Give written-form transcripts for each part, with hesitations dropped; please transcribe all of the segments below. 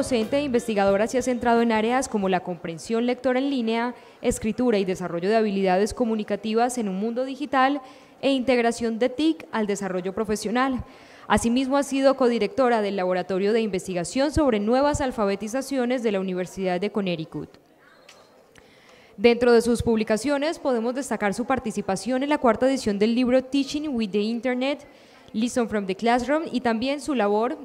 docente e investigadora se ha centrado en áreas como la comprensión lectora en línea, escritura y desarrollo de habilidades comunicativas en un mundo digital e integración de TIC al desarrollo profesional. Asimismo, ha sido codirectora del Laboratorio de Investigación sobre Nuevas Alfabetizaciones de la Universidad de Connecticut. Dentro de sus publicaciones podemos destacar su participación en la cuarta edición del libro Teaching with the Internet, Listen from the Classroom, y también su labor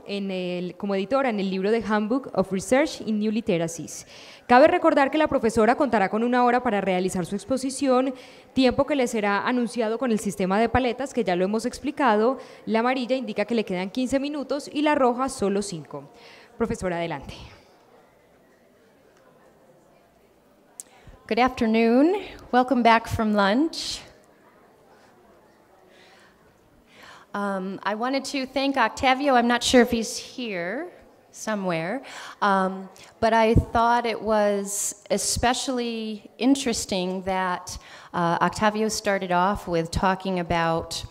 como editora en el libro The Handbook of Research in New Literacies. Cabe recordar que la profesora contará con 1 hora para realizar su exposición, tiempo que le será anunciado con el sistema de paletas, que ya lo hemos explicado. La amarilla indica que le quedan 15 minutos y la roja solo 5. Profesora, adelante. Good afternoon. Welcome back from lunch. I wanted to thank Octavio. I'm not sure if he's here somewhere, but I thought it was especially interesting that Octavio started off with talking about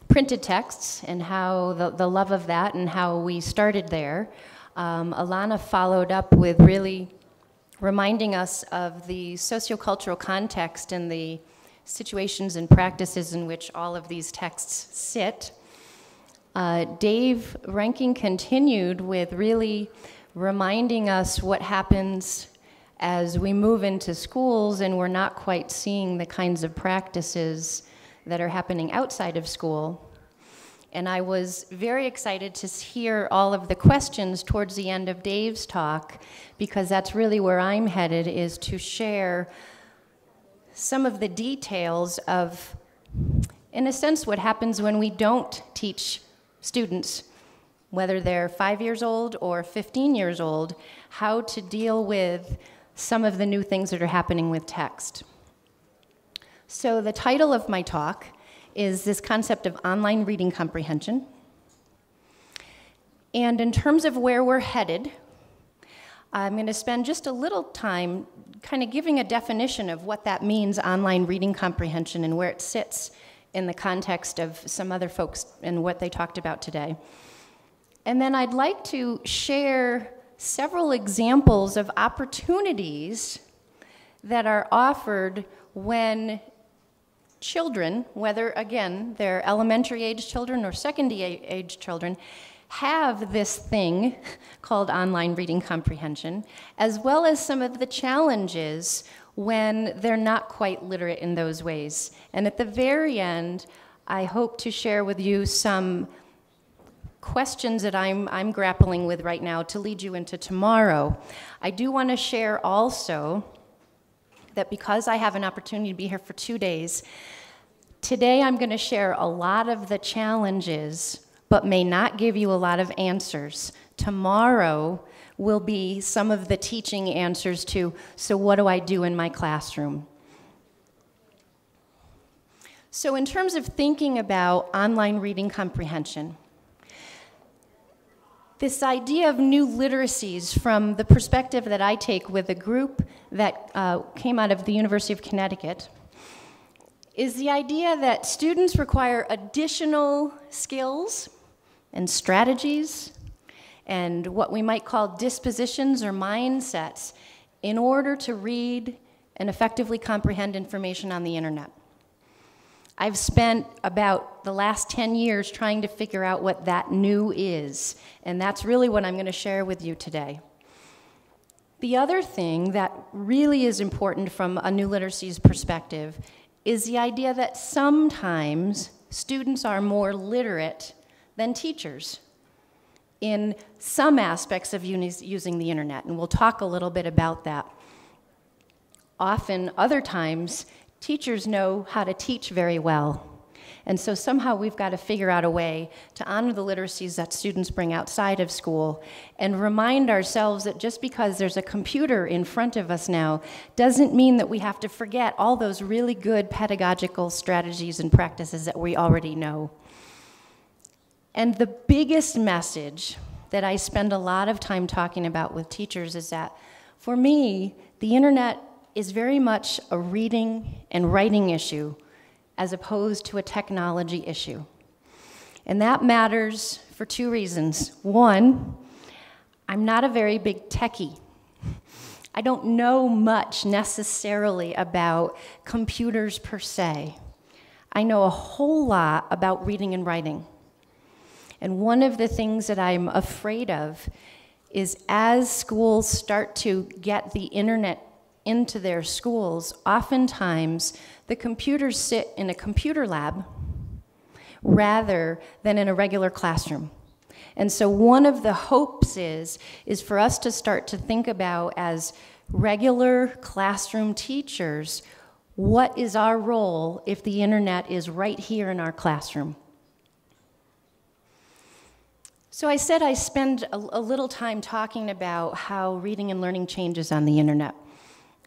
printed texts and how the love of that and how we started there. Alana followed up with really reminding us of the sociocultural context and the situations and practices in which all of these texts sit. Dave Ranking continued with really reminding us what happens as we move into schools and we're not quite seeing the kinds of practices that are happening outside of school. And I was very excited to hear all of the questions towards the end of Dave's talk, because that's really where I'm headed, is to share some of the details of, in a sense, what happens when we don't teach students, whether they're 5 years old or 15 years old, how to deal with some of the new things that are happening with text. So the title of my talk is this concept of online reading comprehension. And in terms of where we're headed, I'm going to spend just a little time kind of giving a definition of what that means, online reading comprehension, and where it sits in the context of some other folks and what they talked about today. And then I'd like to share several examples of opportunities that are offered when children, whether, again, they're elementary age children or secondary age children, have this thing called online reading comprehension, as well as some of the challenges when they're not quite literate in those ways. And at the very end, I hope to share with you some questions that I'm grappling with right now to lead you into tomorrow. I do want to share also that because I have an opportunity to be here for 2 days, today I'm going to share a lot of the challenges but may not give you a lot of answers. Tomorrow will be some of the teaching answers to, so what do I do in my classroom? So in terms of thinking about online reading comprehension, this idea of new literacies from the perspective that I take with a group that came out of the University of Connecticut is the idea that students require additional skills and strategies and what we might call dispositions or mindsets in order to read and effectively comprehend information on the internet. I've spent about the last 10 years trying to figure out what that new is, and that's really what I'm going to share with you today. The other thing that really is important from a new literacies perspective is the idea that sometimes students are more literate than teachers in some aspects of using the internet, and we'll talk a little bit about that. Often, other times, teachers know how to teach very well, and so somehow we've got to figure out a way to honor the literacies that students bring outside of school and remind ourselves that just because there's a computer in front of us now doesn't mean that we have to forget all those really good pedagogical strategies and practices that we already know. And the biggest message that I spend a lot of time talking about with teachers is that, for me, the internet is very much a reading and writing issue as opposed to a technology issue. And that matters for 2 reasons. One, I'm not a very big techie. I don't know much necessarily about computers per se. I know a whole lot about reading and writing. And one of the things that I'm afraid of is as schools start to get the internet into their schools, oftentimes the computers sit in a computer lab rather than in a regular classroom. And so one of the hopes is for us to start to think about, as regular classroom teachers, what is our role if the internet is right here in our classroom? So I said I spend a little time talking about how reading and learning changes on the internet.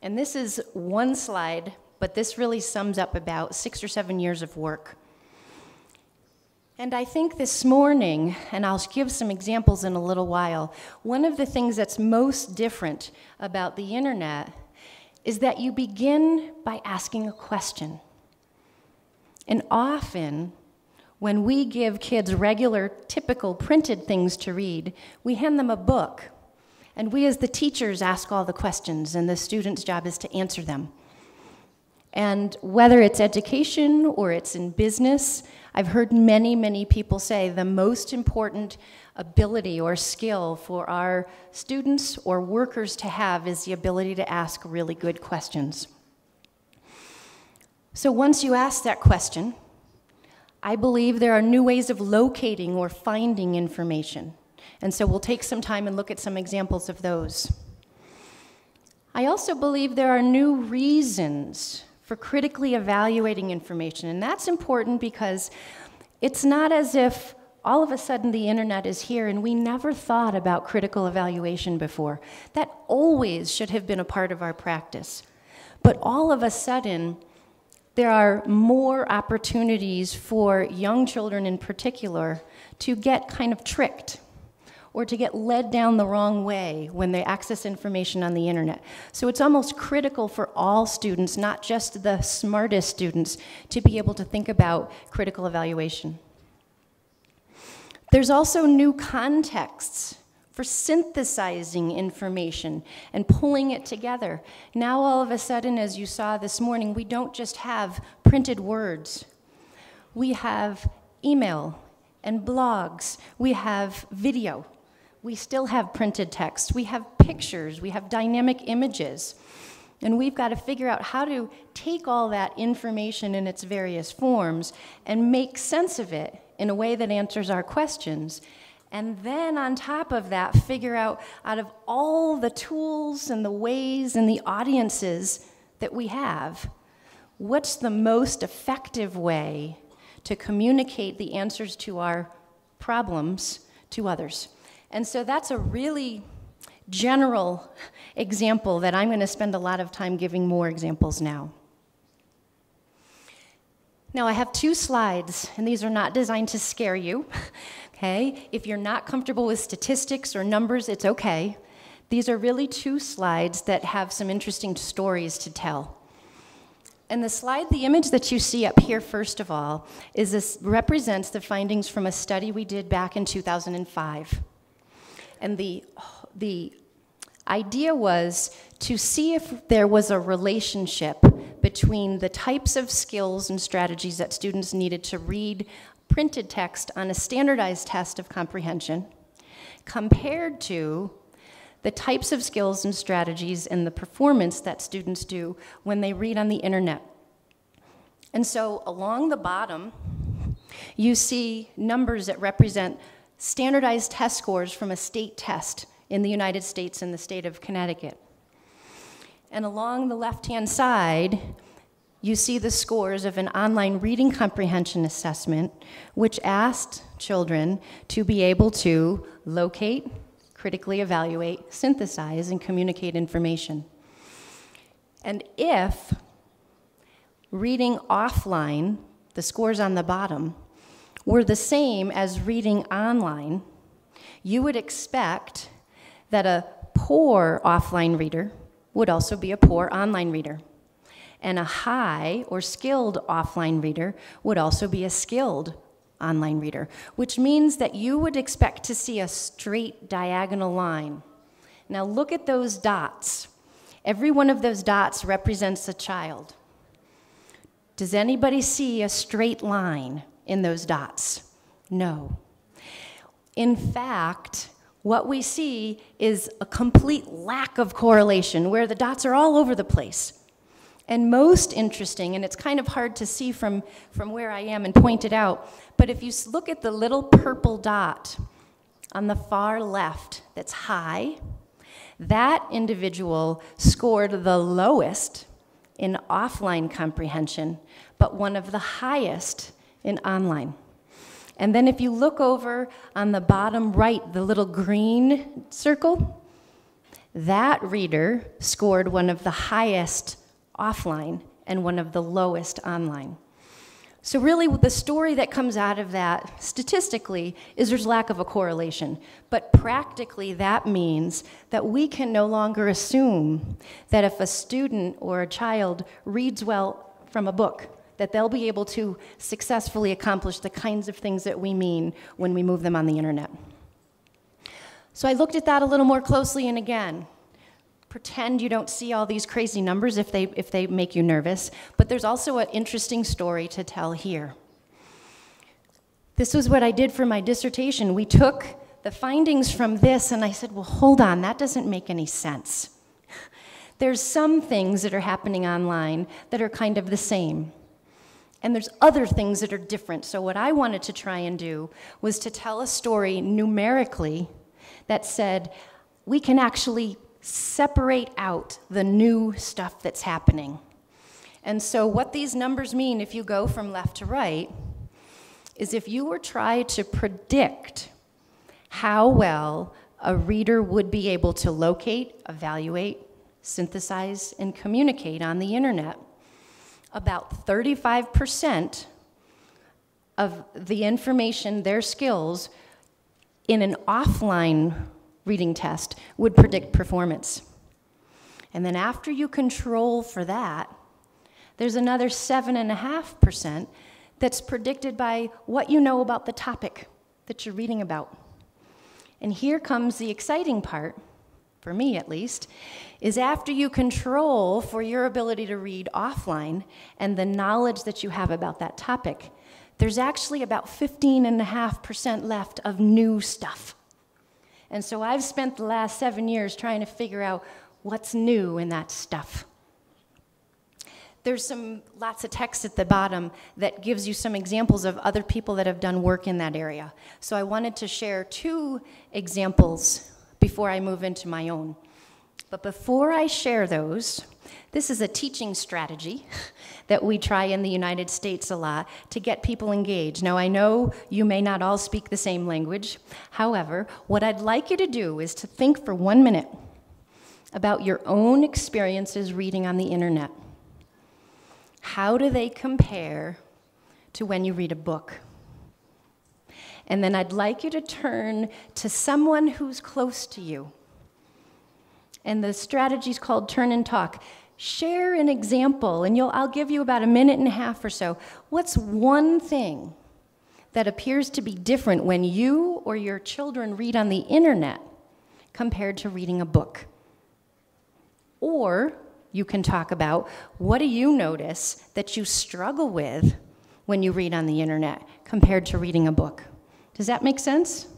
And this is one slide, but this really sums up about 6 or 7 years of work. And I think this morning, and I'll give some examples in a little while, one of the things that's most different about the internet is that you begin by asking a question. And often, when we give kids regular, typical printed things to read, we hand them a book. And we as the teachers ask all the questions, and the student's job is to answer them. And whether it's education or it's in business, I've heard many, many people say the most important ability or skill for our students or workers to have is the ability to ask really good questions. So once you ask that question, I believe there are new ways of locating or finding information. And so we'll take some time and look at some examples of those. I also believe there are new reasons for critically evaluating information. And that's important because it's not as if all of a sudden the internet is here and we never thought about critical evaluation before. That always should have been a part of our practice. But all of a sudden, there are more opportunities for young children in particular to get kind of tricked or to get led down the wrong way when they access information on the internet. So it's almost critical for all students, not just the smartest students, to be able to think about critical evaluation. There's also new contexts for synthesizing information and pulling it together. Now all of a sudden, as you saw this morning, we don't just have printed words. We have email and blogs. We have video. We still have printed text. We have pictures. We have dynamic images. And we've got to figure out how to take all that information in its various forms and make sense of it in a way that answers our questions. And then on top of that, figure out of all the tools and the ways and the audiences that we have, what's the most effective way to communicate the answers to our problems to others. And so that's a really general example that I'm going to spend a lot of time giving more examples now. Now I have 2 slides, and these are not designed to scare you. Okay? If you're not comfortable with statistics or numbers, it's okay. These are really 2 slides that have some interesting stories to tell. And the image that you see up here, first of all, represents the findings from a study we did back in 2005. And the idea was to see if there was a relationship between the types of skills and strategies that students needed to read printed text on a standardized test of comprehension compared to the types of skills and strategies and the performance that students do when they read on the internet. And so along the bottom, you see numbers that represent standardized test scores from a state test in the United States and the state of Connecticut. And along the left-hand side, you see the scores of an online reading comprehension assessment, which asked children to be able to locate, critically evaluate, synthesize, and communicate information. And if reading offline, the scores on the bottom, were the same as reading online, you would expect that a poor offline reader would also be a poor online reader. And a high or skilled offline reader would also be a skilled online reader, which means that you would expect to see a straight diagonal line. Now look at those dots. Every one of those dots represents a child. Does anybody see a straight line in those dots? No. In fact, what we see is a complete lack of correlation where the dots are all over the place. And most interesting, and it's kind of hard to see from where I am and point it out, but if you look at the little purple dot on the far left that's high, that individual scored the lowest in offline comprehension, but one of the highest in online. And then if you look over on the bottom right, the little green circle, that reader scored one of the highest offline and one of the lowest online. So really the story that comes out of that statistically is there's lack of a correlation. But practically that means that we can no longer assume that if a student or a child reads well from a book, that they'll be able to successfully accomplish the kinds of things that we mean when we move them on the internet. So I looked at that a little more closely, and again, pretend you don't see all these crazy numbers if they make you nervous, but there's also an interesting story to tell here. This was what I did for my dissertation. We took the findings from this, and I said, well, hold on, that doesn't make any sense. There's some things that are happening online that are kind of the same. And there's other things that are different. So what I wanted to try and do was to tell a story numerically that said, we can actually separate out the new stuff that's happening. And so what these numbers mean, if you go from left to right, is if you were trying to predict how well a reader would be able to locate, evaluate, synthesize, and communicate on the internet, about 35% of the information, their skills, in an offline reading test would predict performance. And then after you control for that, there's another 7.5% that's predicted by what you know about the topic that you're reading about. And here comes the exciting part, for me at least, is after you control for your ability to read offline and the knowledge that you have about that topic, there's actually about 15.5% left of new stuff. And so I've spent the last 7 years trying to figure out what's new in that stuff. There's lots of text at the bottom that gives you some examples of other people that have done work in that area. So I wanted to share 2 examples before I move into my own. But before I share those, this is a teaching strategy that we try in the United States a lot to get people engaged. Now, I know you may not all speak the same language. However, what I'd like you to do is to think for 1 minute about your own experiences reading on the internet. How do they compare to when you read a book? And then I'd like you to turn to someone who's close to you. And the strategy is called turn and talk. Share an example, and I'll give you about 1.5 minutes or so. What's one thing that appears to be different when you or your children read on the internet compared to reading a book? Or you can talk about, what do you notice that you struggle with when you read on the internet compared to reading a book? Does that make sense?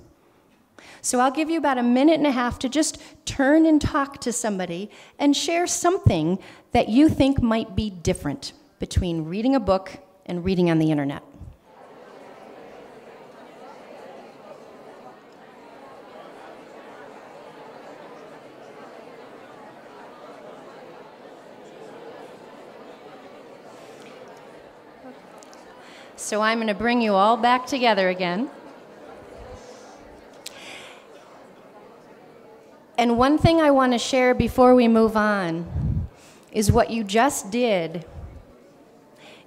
So I'll give you about 1.5 minutes to just turn and talk to somebody and share something that you think might be different between reading a book and reading on the internet. So I'm going to bring you all back together again. And one thing I want to share before we move on is what you just did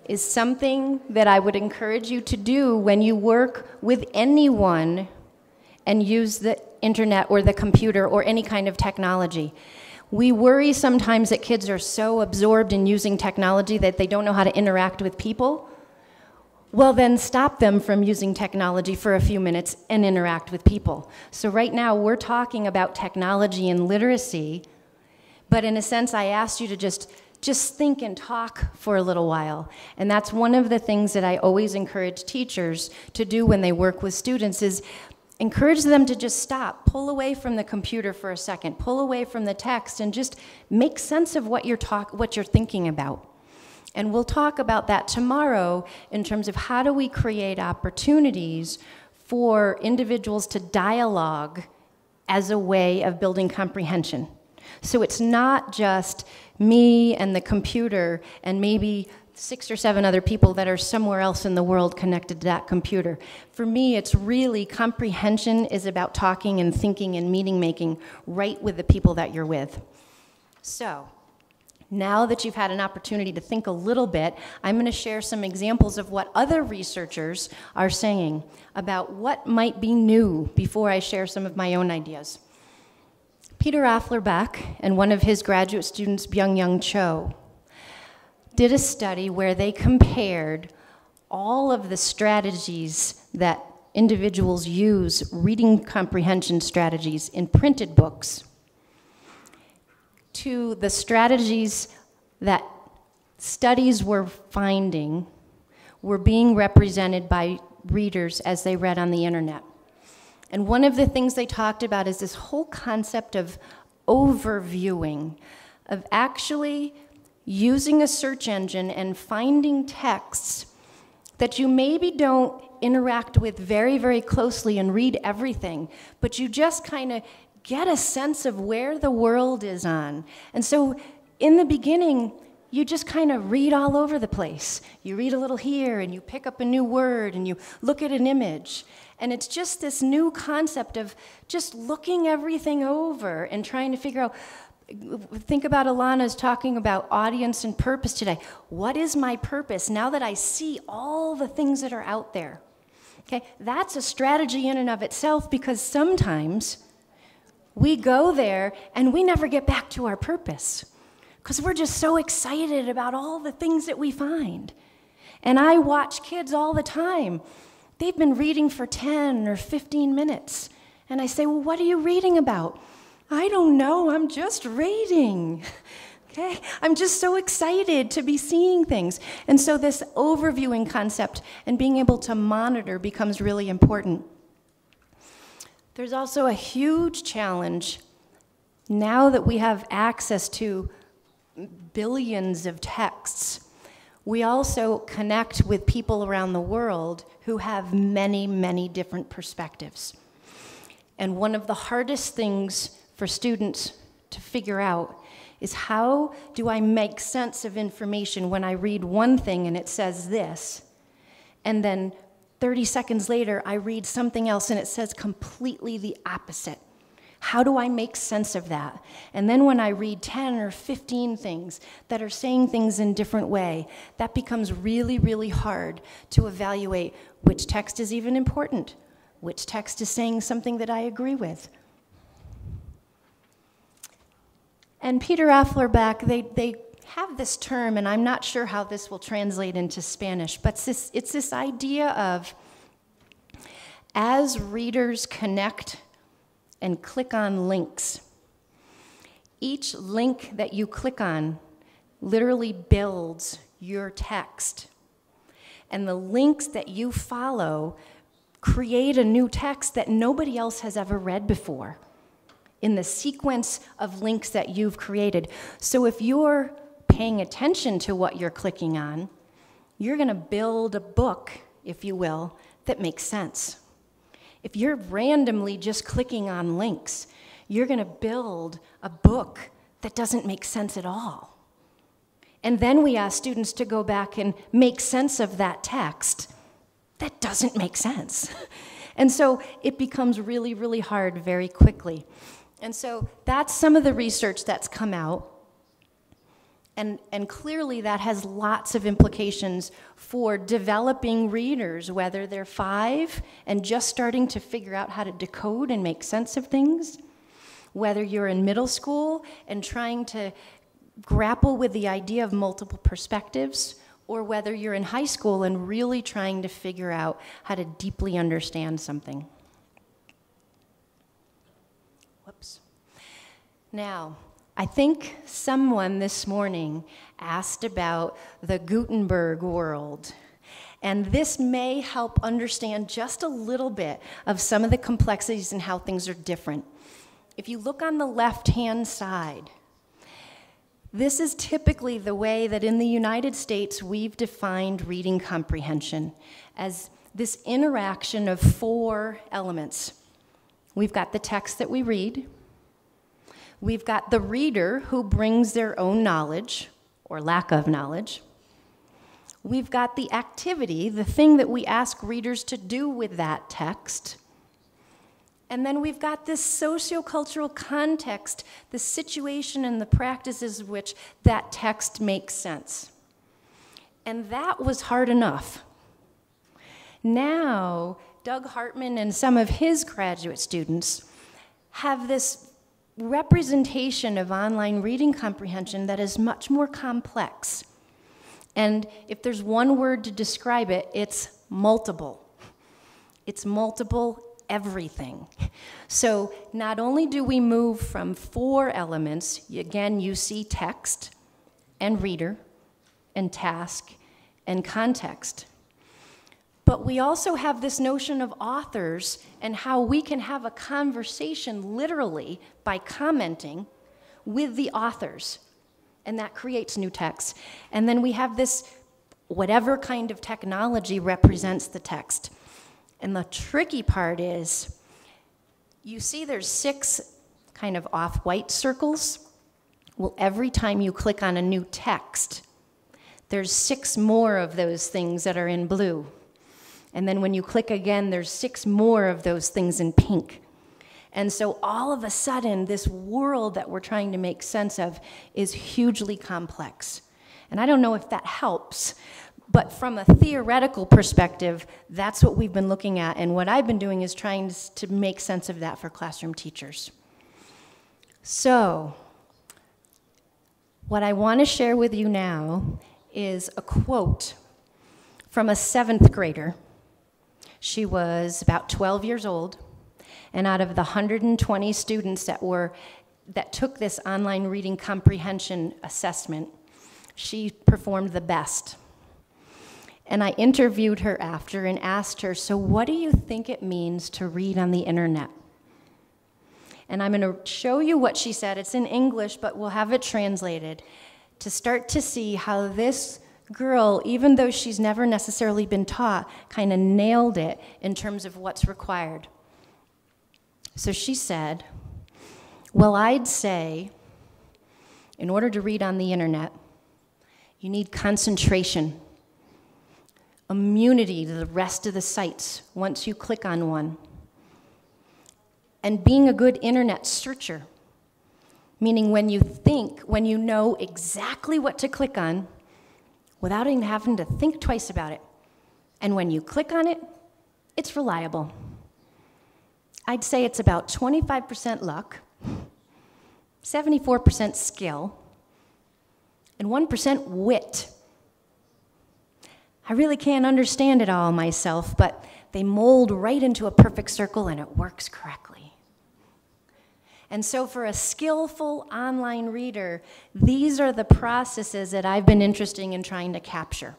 is something that I would encourage you to do when you work with anyone and use the internet or the computer or any kind of technology. We worry sometimes that kids are so absorbed in using technology that they don't know how to interact with people. well, then stop them from using technology for a few minutes and interact with people. So right now we're talking about technology and literacy, but in a sense I asked you to just think and talk for a little while. And that's one of the things that I always encourage teachers to do when they work with students is encourage them to just stop, pull away from the computer for a second, pull away from the text, and just make sense of what you're thinking about. And we'll talk about that tomorrow in terms of how do we create opportunities for individuals to dialogue as a way of building comprehension. So it's not just me and the computer and maybe 6 or 7 other people that are somewhere else in the world connected to that computer. For me, it's really comprehension is about talking and thinking and meaning making right with the people that you're with. So now that you've had an opportunity to think a little bit, I'm going to share some examples of what other researchers are saying about what might be new before I share some of my own ideas. Peter Afflerbach and one of his graduate students, Byung-Young Cho, did a study where they compared all of the strategies that individuals use, reading comprehension strategies in printed books, to the strategies that studies were finding were being represented by readers as they read on the internet. And one of the things they talked about is this whole concept of overviewing, of actually using a search engine and finding texts that you maybe don't interact with very, very closely and read everything, but you just kind of get a sense of where the world is on. And so in the beginning, you just kind of read all over the place. You read a little here, and you pick up a new word, and you look at an image. And it's just this new concept of just looking everything over and trying to figure out, think about Alana's talking about audience and purpose today. What is my purpose now that I see all the things that are out there? Okay, that's a strategy in and of itself, because sometimes we go there and we never get back to our purpose because we're just so excited about all the things that we find. And I watch kids all the time. They've been reading for 10 or 15 minutes. And I say, well, what are you reading about? I don't know, I'm just reading. Okay? I'm just so excited to be seeing things. And so this overviewing concept and being able to monitor becomes really important. There's also a huge challenge now that we have access to billions of texts. We also connect with people around the world who have many, many different perspectives. And one of the hardest things for students to figure out is how do I make sense of information when I read one thing and it says this, and then 30 seconds later, I read something else and it says completely the opposite. How do I make sense of that? And then when I read 10 or 15 things that are saying things in a different way, that becomes really, really hard to evaluate which text is even important, which text is saying something that I agree with. And Peter Afflerbach, they have this term, and I'm not sure how this will translate into Spanish, but it's this idea of as readers connect and click on links, each link that you click on literally builds your text. And the links that you follow create a new text that nobody else has ever read before in the sequence of links that you've created. So if you're paying attention to what you're clicking on, you're going to build a book, if you will, that makes sense. If you're randomly just clicking on links, you're going to build a book that doesn't make sense at all. And then we ask students to go back and make sense of that text that doesn't make sense. And so it becomes really, really hard very quickly. And so that's some of the research that's come out. And clearly that has lots of implications for developing readers, whether they're 5 and just starting to figure out how to decode and make sense of things, whether you're in middle school and trying to grapple with the idea of multiple perspectives, or whether you're in high school and really trying to figure out how to deeply understand something. Whoops. Now, I think someone this morning asked about the Gutenberg world. And this may help understand just a little bit of some of the complexities and how things are different. If you look on the left-hand side, this is typically the way that in the United States we've defined reading comprehension as this interaction of 4 elements. We've got the text that we read. We've got the reader who brings their own knowledge or lack of knowledge. We've got the activity, the thing that we ask readers to do with that text. And then we've got this sociocultural context, the situation and the practices in which that text makes sense. And that was hard enough. Now, Doug Hartman and some of his graduate students have this representation of online reading comprehension that is much more complex. And if there's one word to describe it, it's multiple. It's multiple everything. So not only do we move from 4 elements, again, you see text and reader and task and context, but we also have this notion of authors and how we can have a conversation literally by commenting with the authors, and that creates new text. And then we have this, whatever kind of technology represents the text. And the tricky part is, you see there's 6 kind of off-white circles. Well, every time you click on a new text, there's 6 more of those things that are in blue. And then when you click again, there's 6 more of those things in pink. And so all of a sudden, this world that we're trying to make sense of is hugely complex. And I don't know if that helps, but from a theoretical perspective, that's what we've been looking at. And what I've been doing is trying to make sense of that for classroom teachers. So, what I want to share with you now is a quote from a 7th grader. She was about 12 years old, and out of the 120 students that took this online reading comprehension assessment, she performed the best. And I interviewed her after and asked her, so what do you think it means to read on the internet? And I'm going to show you what she said. It's in English, but we'll have it translated to start to see how this girl, even though she's never necessarily been taught, kind of nailed it in terms of what's required. So she said, well, I'd say in order to read on the internet, you need concentration, immunity to the rest of the sites once you click on one, and being a good internet searcher, meaning when you know exactly what to click on without even having to think twice about it. And when you click on it, it's reliable. I'd say it's about 25% luck, 74% skill, and 1% wit. I really can't understand it all myself, but they mold right into a perfect circle and it works correctly. And so for a skillful online reader, these are the processes that I've been interested in trying to capture.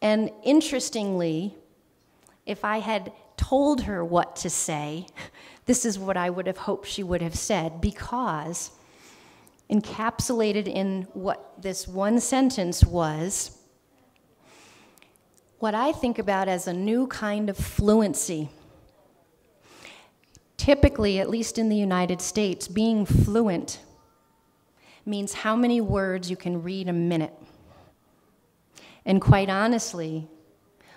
And interestingly, if I had told her what to say, this is what I would have hoped she would have said, because encapsulated in what this one sentence was, what I think about as a new kind of fluency. Typically, at least in the United States, being fluent means how many words you can read a minute. And quite honestly,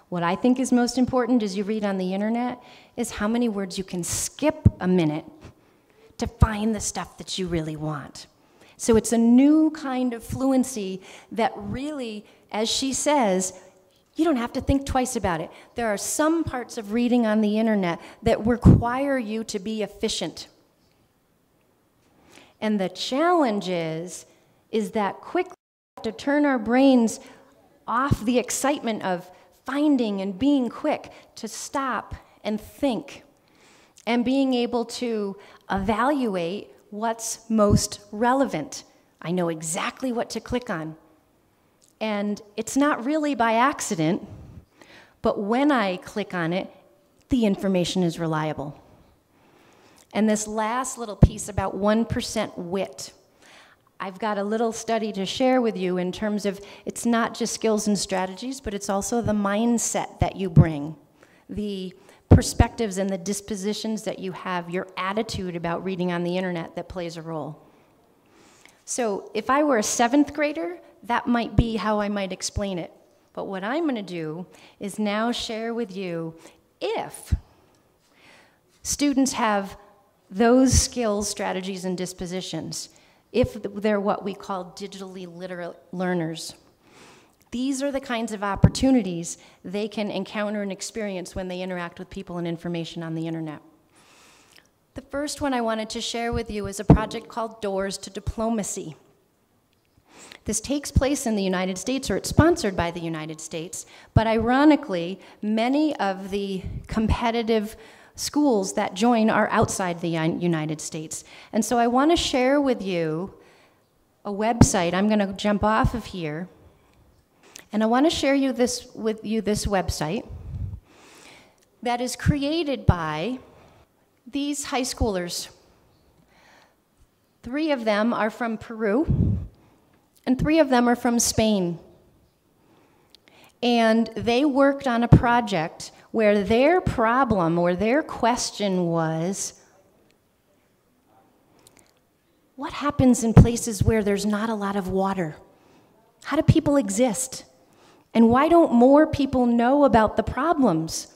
what I think is most important as you read on the internet is how many words you can skip a minute to find the stuff that you really want. So it's a new kind of fluency that really, as she says, you don't have to think twice about it. There are some parts of reading on the internet that require you to be efficient. And the challenge is that quickly we have to turn our brains off the excitement of finding and being quick to stop and think and being able to evaluate what's most relevant. I know exactly what to click on. And it's not really by accident, but when I click on it, the information is reliable. And this last little piece about 1% wit. I've got a little study to share with you in terms of it's not just skills and strategies, but it's also the mindset that you bring, the perspectives and the dispositions that you have, your attitude about reading on the internet that plays a role. So if I were a 7th grader, that might be how I might explain it. But what I'm going to do is now share with you if students have those skills, strategies, and dispositions, if they're what we call digitally literate learners. These are the kinds of opportunities they can encounter and experience when they interact with people and information on the internet. The first one I wanted to share with you is a project called Doors to Diplomacy. This takes place in the United States, or it's sponsored by the United States, but ironically, many of the competitive schools that join are outside the United States. And so I want to share with you a website. I'm going to jump off of here, and I want to share with you this website that is created by these high schoolers. 3 of them are from Peru, and 3 of them are from Spain. And they worked on a project where their problem or their question was, what happens in places where there's not a lot of water? How do people exist? And why don't more people know about the problems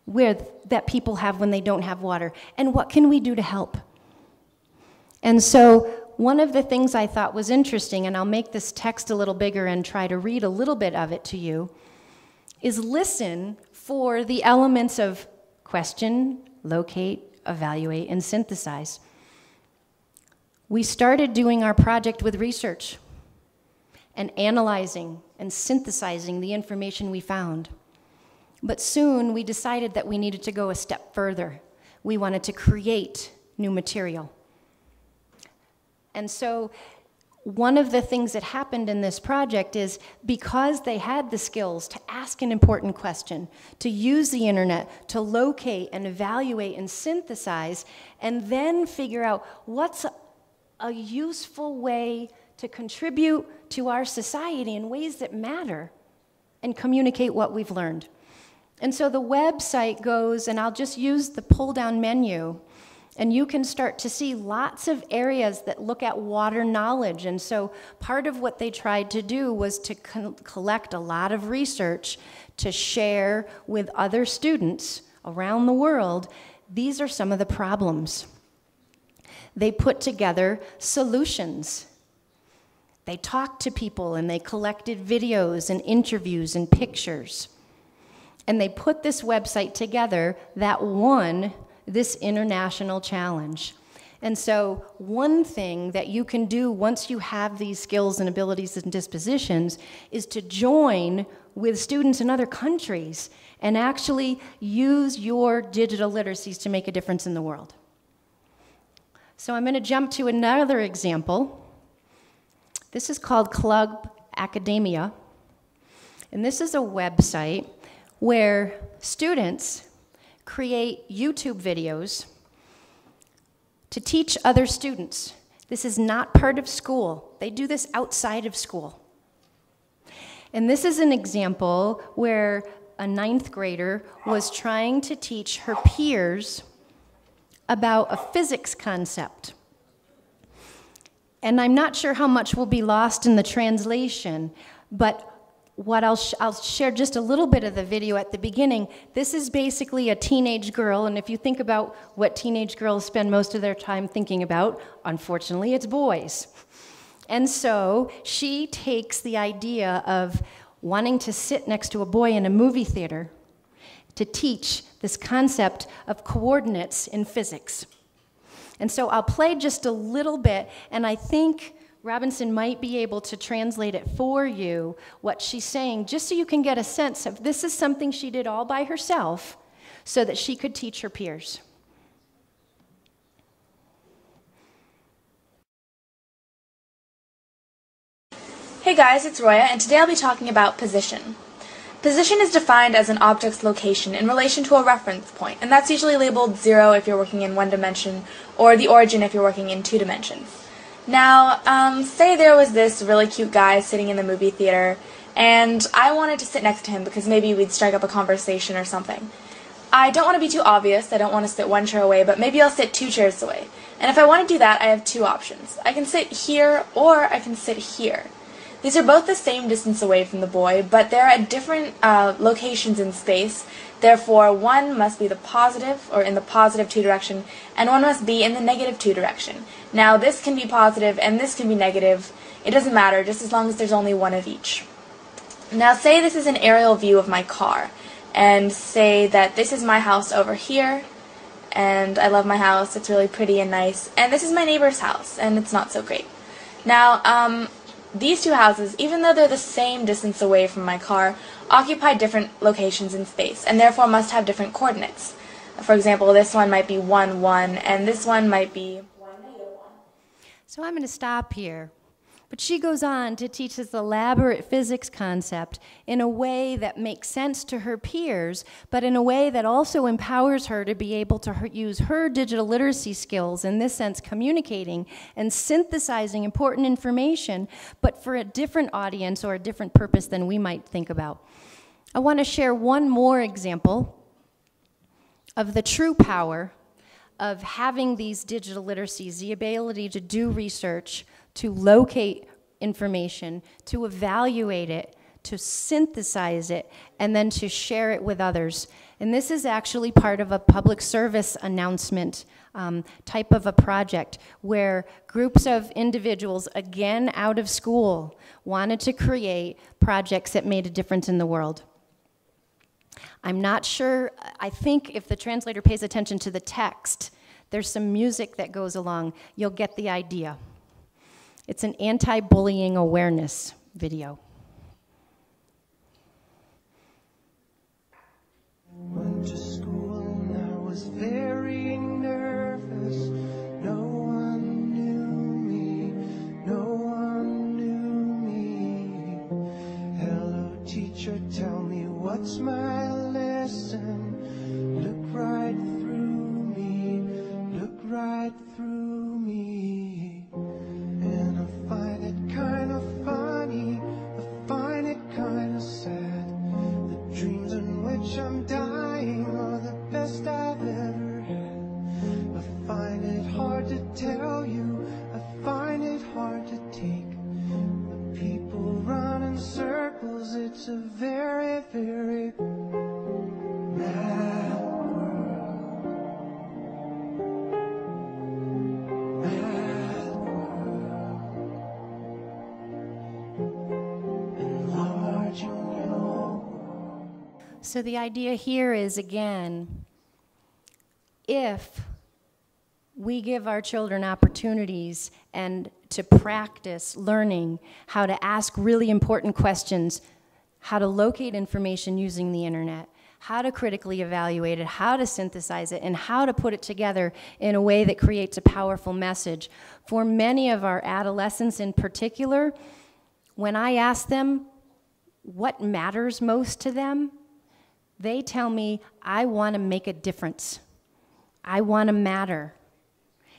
that people have when they don't have water? And what can we do to help? And so one of the things I thought was interesting, and I'll make this text a little bigger and try to read a little bit of it to you, is listen for the elements of question, locate, evaluate, and synthesize. We started doing our project with research and analyzing and synthesizing the information we found. But soon we decided that we needed to go a step further. We wanted to create new material. And so one of the things that happened in this project is because they had the skills to ask an important question, to use the internet, to locate and evaluate and synthesize, and then figure out what's a useful way to contribute to our society in ways that matter and communicate what we've learned. And so the website goes, and I'll just use the pull-down menu, and you can start to see lots of areas that look at water knowledge. And so part of what they tried to do was to collect a lot of research to share with other students around the world. These are some of the problems. They put together solutions. They talked to people and they collected videos and interviews and pictures. And they put this website together that won this international challenge. And so one thing that you can do once you have these skills and abilities and dispositions is to join with students in other countries and actually use your digital literacies to make a difference in the world. So I'm going to jump to another example. This is called Club Academia. And this is a website where students create YouTube videos to teach other students. This is not part of school. They do this outside of school. And this is an example where a 9th grader was trying to teach her peers about a physics concept. And I'm not sure how much will be lost in the translation, but what I'll share just a little bit of the video at the beginning. This is basically a teenage girl, and if you think about what teenage girls spend most of their time thinking about, unfortunately, it's boys. And so she takes the idea of wanting to sit next to a boy in a movie theater to teach this concept of coordinates in physics. And so I'll play just a little bit, and I think Robinson might be able to translate it for you, what she's saying, just so you can get a sense of this is something she did all by herself so that she could teach her peers. Hey guys, it's Roya, and today I'll be talking about position. Position is defined as an object's location in relation to a reference point, and that's usually labeled 0 if you're working in 1 dimension, or the origin if you're working in 2 dimensions. Now, say there was this really cute guy sitting in the movie theater, and I wanted to sit next to him because maybe we'd strike up a conversation or something. I don't want to be too obvious, I don't want to sit 1 chair away, but maybe I'll sit 2 chairs away. And if I want to do that, I have 2 options. I can sit here, or I can sit here. These are both the same distance away from the boy, but they're at different locations in space. Therefore, one must be the positive, or in the positive 2 direction, and one must be in the negative 2 direction. Now, this can be positive and this can be negative. It doesn't matter, just as long as there's only one of each. Now, say this is an aerial view of my car, and say that this is my house over here, and I love my house, it's really pretty and nice, and this is my neighbor's house, and it's not so great. Now, these 2 houses, even though they're the same distance away from my car, occupy different locations in space, and therefore must have different coordinates. For example, this one might be 1, 1, and this one might be 1, -1. So I'm going to stop here. But she goes on to teach this elaborate physics concept in a way that makes sense to her peers, but in a way that also empowers her to be able to use her digital literacy skills, in this sense communicating and synthesizing important information, but for a different audience or a different purpose than we might think about. I want to share one more example of the true power of having these digital literacies, the ability to do research, to locate information, to evaluate it, to synthesize it, and then to share it with others. And this is actually part of a public service announcement type of a project where groups of individuals, again out of school, wanted to create projects that made a difference in the world. I'm not sure, I think if the translator pays attention to the text, there's some music that goes along, you'll get the idea. It's an anti-bullying awareness video. Went to school and I was very nervous. No one knew me, no one knew me. Hello teacher, tell me what's my lesson. Look right through me, look right through me. And I find it kind of funny, I find it kind of sad. The dreams in which I'm dying are the best I've ever had. I find it hard to tell you, I find it hard to take. The people run in circles, it's a very, very mad world. Mad world. Enlarging your world. So the idea here is, again, if we give our children opportunities and to practice learning how to ask really important questions, how to locate information using the internet, how to critically evaluate it, how to synthesize it, and how to put it together in a way that creates a powerful message. For many of our adolescents in particular, when I ask them what matters most to them, they tell me, I want to make a difference. I want to matter.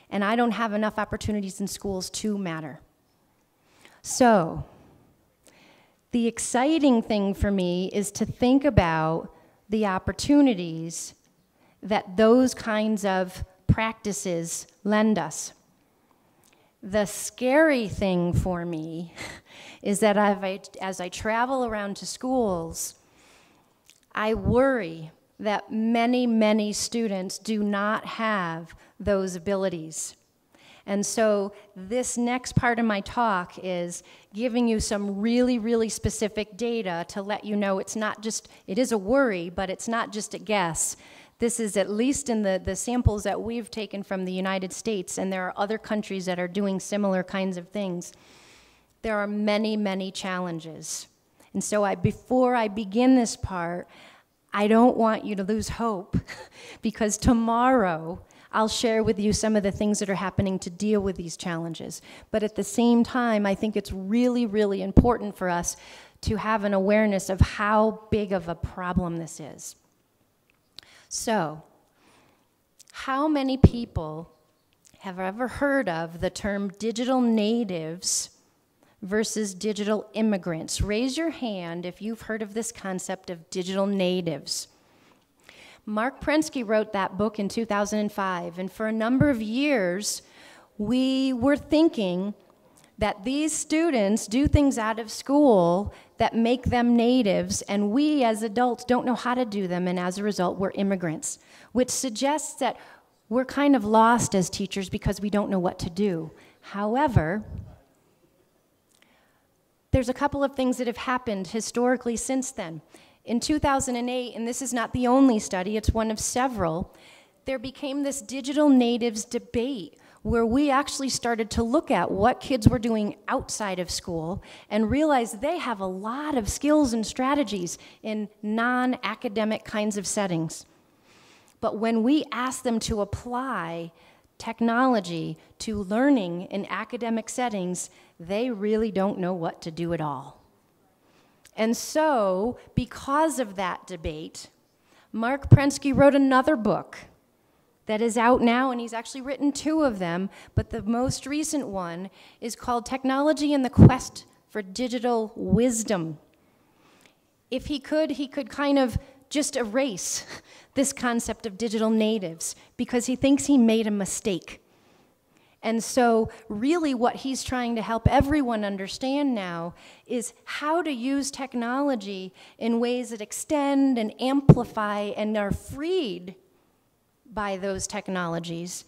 And I don't have enough opportunities in schools to matter. So, the exciting thing for me is to think about the opportunities that those kinds of practices lend us. The scary thing for me is that as I travel around to schools, I worry that many, many students do not have those abilities. And so this next part of my talk is giving you some really, really specific data to let you know it's not just, it is a worry, but it's not just a guess. This is at least in the samples that we've taken from the United States, and there are other countries that are doing similar kinds of things. there are many, many challenges. And so before I begin this part, I don't want you to lose hope because tomorrow I'll share with you some of the things that are happening to deal with these challenges. But at the same time, I think it's really, really important for us to have an awareness of how big of a problem this is. So, how many people have ever heard of the term digital natives versus digital immigrants? Raise your hand if you've heard of this concept of digital natives. Mark Prensky wrote that book in 2005, and for a number of years, we were thinking that these students do things out of school that make them natives, and we as adults don't know how to do them, and as a result, we're immigrants, which suggests that we're kind of lost as teachers because we don't know what to do. However, there's a couple of things that have happened historically since then. In 2008, and this is not the only study, it's one of several, there became this digital natives debate where we actually started to look at what kids were doing outside of school and realized they have a lot of skills and strategies in non-academic kinds of settings. But when we ask them to apply technology to learning in academic settings, they really don't know what to do at all. And so, because of that debate, Mark Prensky wrote another book that is out now, and he's actually written 2 of them, but the most recent one is called Technology and the Quest for Digital Wisdom. If he could kind of just erase this concept of digital natives because he thinks he made a mistake. And so really what he's trying to help everyone understand now is how to use technology in ways that extend and amplify and are freed by those technologies.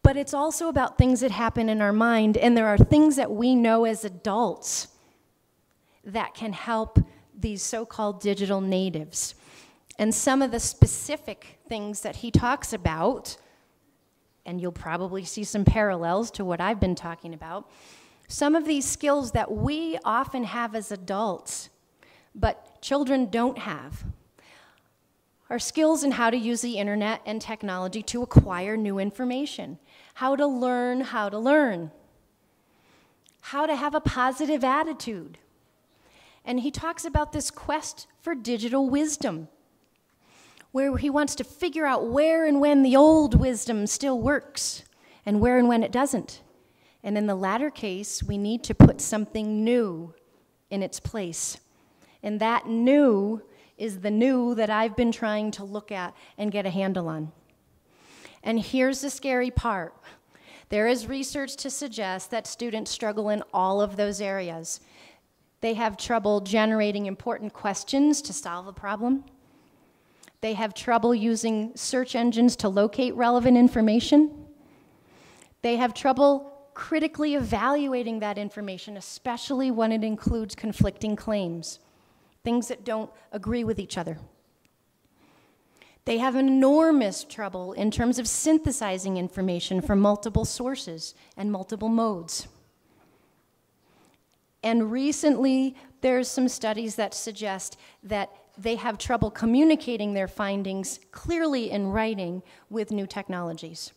But it's also about things that happen in our mind, and there are things that we know as adults that can help these so-called digital natives. And some of the specific things that he talks about, and you'll probably see some parallels to what I've been talking about, some of these skills that we often have as adults, but children don't have, are skills in how to use the internet and technology to acquire new information, how to learn, how to have a positive attitude. And he talks about this quest for digital wisdom, where he wants to figure out where and when the old wisdom still works and where and when it doesn't. And in the latter case, we need to put something new in its place. And that new is the new that I've been trying to look at and get a handle on. And here's the scary part. There is research to suggest that students struggle in all of those areas. They have trouble generating important questions to solve a problem. They have trouble using search engines to locate relevant information. They have trouble critically evaluating that information, especially when it includes conflicting claims, things that don't agree with each other. They have enormous trouble in terms of synthesizing information from multiple sources and multiple modes. And recently, there's some studies that suggest that they have trouble communicating their findings clearly in writing with new technologies.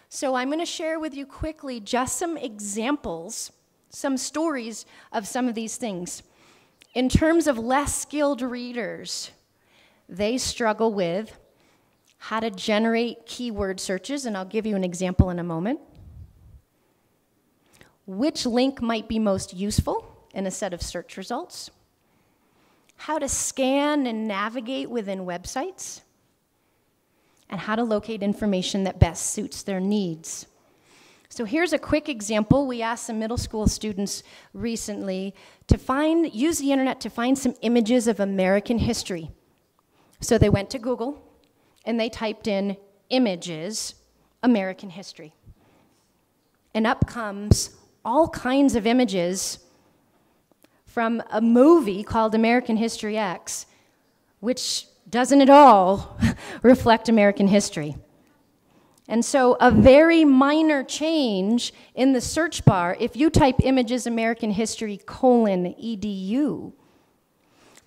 So I'm going to share with you quickly just some examples, some stories of some of these things. In terms of less skilled readers, they struggle with how to generate keyword searches, and I'll give you an example in a moment. Which link might be most useful in a set of search results? How to scan and navigate within websites, and how to locate information that best suits their needs. So here's a quick example. We asked some middle school students recently to use the internet to find some images of American history. So they went to Google and they typed in images, American history. And up comes all kinds of images from a movie called American History X, which doesn't at all reflect American history. And so a very minor change in the search bar, if you type images American history :edu,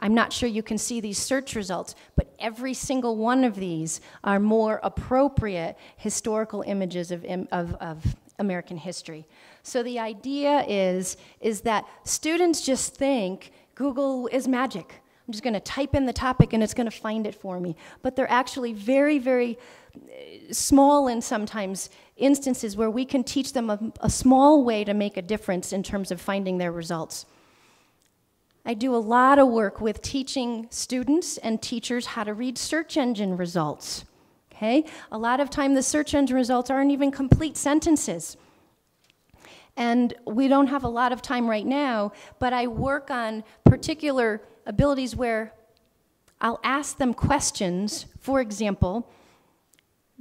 I'm not sure you can see these search results, but every single one of these are more appropriate historical images of American history. So the idea is that students just think Google is magic. I'm just going to type in the topic and it's going to find it for me. But they're actually very, very small in sometimes instances where we can teach them a small way to make a difference in terms of finding their results. I do a lot of work with teaching students and teachers how to read search engine results. Okay? A lot of time the search engine results aren't even complete sentences. And we don't have a lot of time right now, but I work on particular abilities where I'll ask them questions. For example,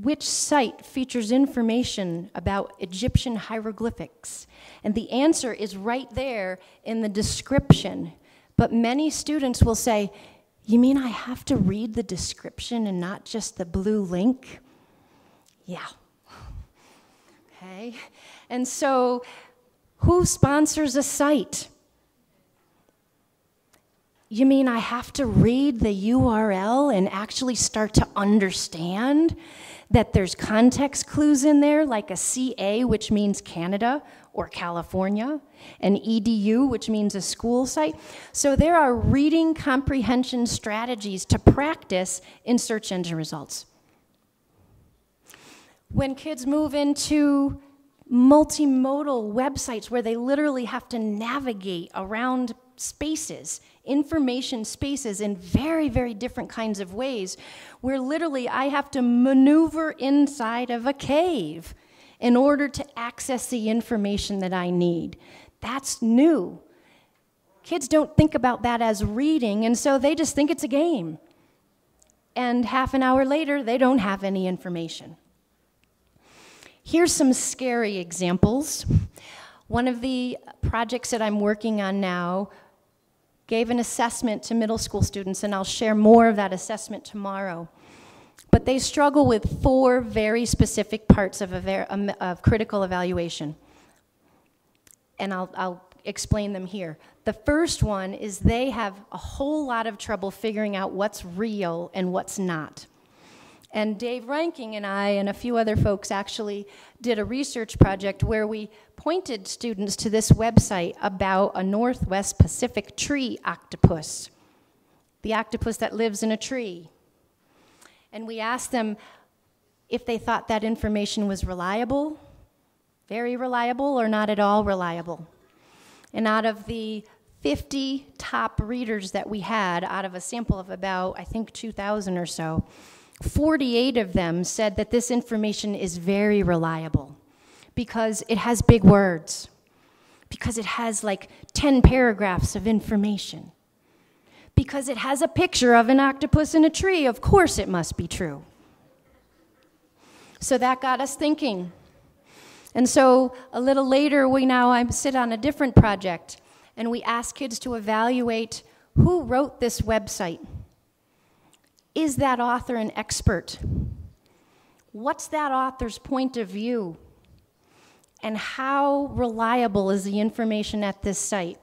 which site features information about Egyptian hieroglyphics? And the answer is right there in the description. But many students will say, you mean I have to read the description and not just the blue link? Yeah. Okay. And so, who sponsors a site? You mean I have to read the URL and actually start to understand that there's context clues in there, like a CA, which means Canada or California, an EDU, which means a school site. So there are reading comprehension strategies to practice in search engine results. When kids move into multimodal websites where they literally have to navigate around spaces, information spaces in very, very different kinds of ways, where literally I have to maneuver inside of a cave in order to access the information that I need. That's new. Kids don't think about that as reading, and so they just think it's a game. And half an hour later, they don't have any information. Here's some scary examples. One of the projects that I'm working on now gave an assessment to middle school students, and I'll share more of that assessment tomorrow. But they struggle with 4 very specific parts of critical evaluation. And I'll explain them here. The first one is they have a whole lot of trouble figuring out what's real and what's not. And Dave Ranking and I and a few other folks actually did a research project where we pointed students to this website about a Northwest Pacific tree octopus, the octopus that lives in a tree. And we asked them if they thought that information was reliable, very reliable, or not at all reliable. And out of the 50 top readers that we had, out of a sample of about, I think, 2,000 or so, 48 of them said that this information is very reliable because it has big words, because it has like 10 paragraphs of information, because it has a picture of an octopus in a tree. Of course it must be true. So that got us thinking. And so a little later, I sit on a different project, and we ask kids to evaluate who wrote this website. Is that author an expert? What's that author's point of view? And how reliable is the information at this site?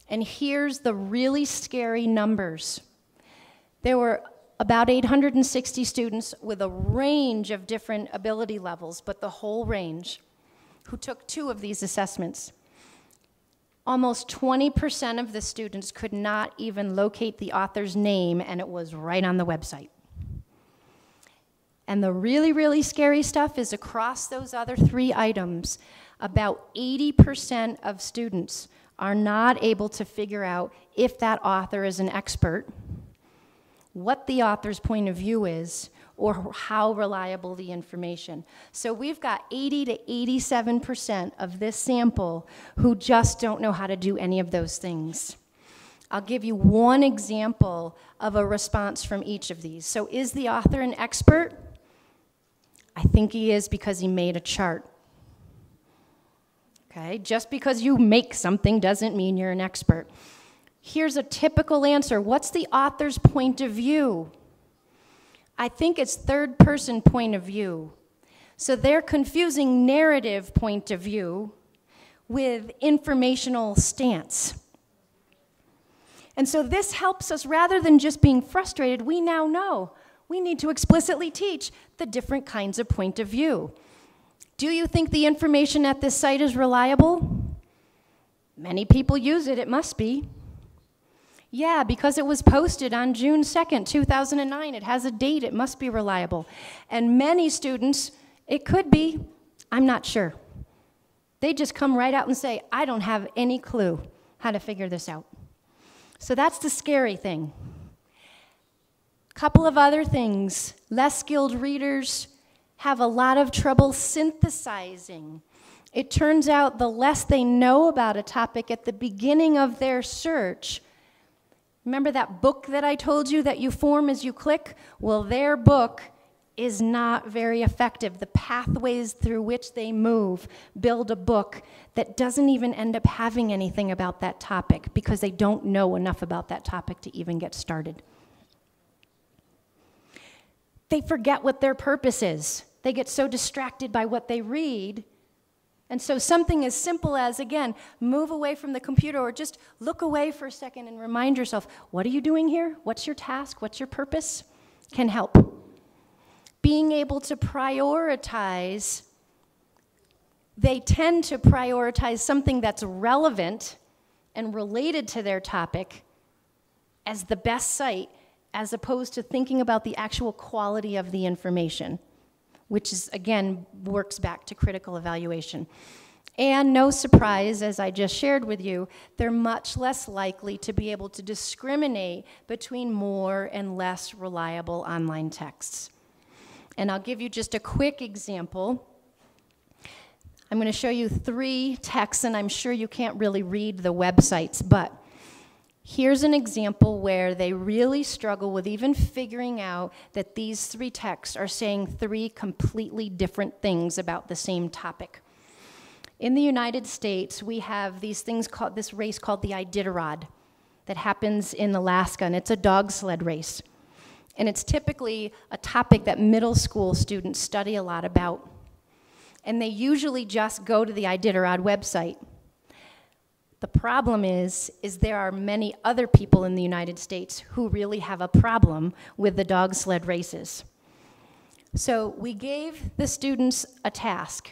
And here's the really scary numbers. There were about 860 students with a range of different ability levels, but the whole range, who took 2 of these assessments. Almost 20% of the students could not even locate the author's name, and it was right on the website. And the really, really scary stuff is across those other 3 items, about 80% of students are not able to figure out if that author is an expert, what the author's point of view is, or how reliable the information. So we've got 80 to 87% of this sample who just don't know how to do any of those things. I'll give you one example of a response from each of these. So is the author an expert? I think he is because he made a chart. Okay, just because you make something doesn't mean you're an expert. Here's a typical answer. What's the author's point of view? I think it's third-person point of view. So they're confusing narrative point of view with informational stance. And so this helps us, rather than just being frustrated, we now know we need to explicitly teach the different kinds of point of view. Do you think the information at this site is reliable? Many people use it, it must be. Yeah, because it was posted on June 2nd, 2009. It has a date, it must be reliable. And many students, it could be, I'm not sure. They just come right out and say, I don't have any clue how to figure this out. So that's the scary thing. Couple of other things. Less skilled readers have a lot of trouble synthesizing. It turns out the less they know about a topic at the beginning of their search. Remember that book that I told you that you form as you click? Well, their book is not very effective. The pathways through which they move build a book that doesn't even end up having anything about that topic because they don't know enough about that topic to even get started. They forget what their purpose is. They get so distracted by what they read. And so something as simple as, again, move away from the computer or just look away for a second and remind yourself, what are you doing here? What's your task? What's your purpose? Can help. Being able to prioritize, they tend to prioritize something that's relevant and related to their topic as the best site, as opposed to thinking about the actual quality of the information, which is, again, works back to critical evaluation. And no surprise, as I just shared with you, they're much less likely to be able to discriminate between more and less reliable online texts. And I'll give you just a quick example. I'm going to show you 3 texts, and I'm sure you can't really read the websites, but here's an example where they really struggle with even figuring out that these 3 texts are saying 3 completely different things about the same topic. In the United States, we have these things called, this race called the Iditarod that happens in Alaska, and it's a dog sled race. And it's typically a topic that middle school students study a lot about. And they usually just go to the Iditarod website. The problem is there are many other people in the United States who really have a problem with the dog sled races. So we gave the students a task.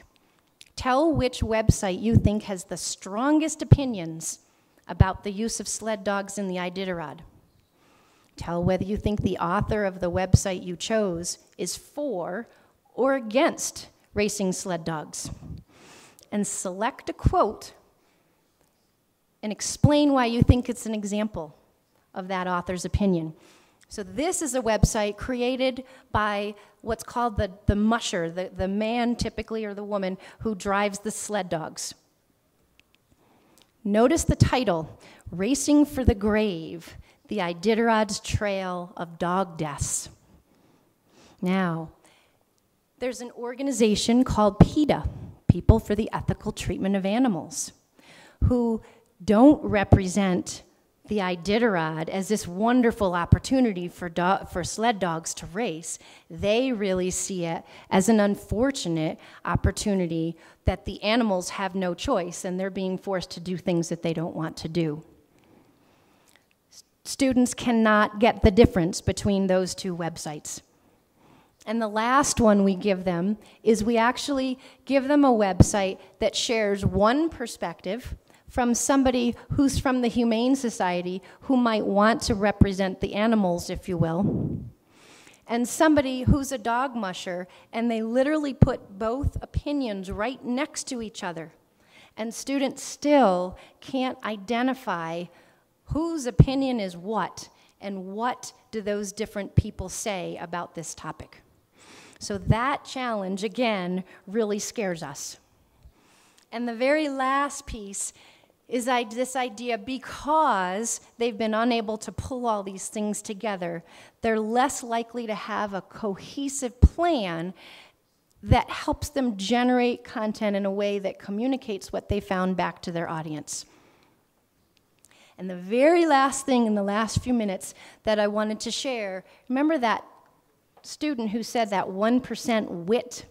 Tell which website you think has the strongest opinions about the use of sled dogs in the Iditarod. Tell whether you think the author of the website you chose is for or against racing sled dogs. And select a quote and explain why you think it's an example of that author's opinion. So this is a website created by what's called the musher, the man typically or the woman who drives the sled dogs. Notice the title, Racing for the Grave, the Iditarod's Trail of Dog Deaths. Now, there's an organization called PETA, People for the Ethical Treatment of Animals, who don't represent the Iditarod as this wonderful opportunity for sled dogs to race. They really see it as an unfortunate opportunity that the animals have no choice and they're being forced to do things that they don't want to do. Students cannot get the difference between those 2 websites. And the last one we give them is we actually give them a website that shares one perspective from somebody who's from the Humane Society who might want to represent the animals, if you will, and somebody who's a dog musher, and they literally put both opinions right next to each other. And students still can't identify whose opinion is what, and what do those different people say about this topic. So that challenge, again, really scares us. And the very last piece is this idea, because they've been unable to pull all these things together, they're less likely to have a cohesive plan that helps them generate content in a way that communicates what they found back to their audience. And the very last thing in the last few minutes that I wanted to share, remember that student who said that 1% wit?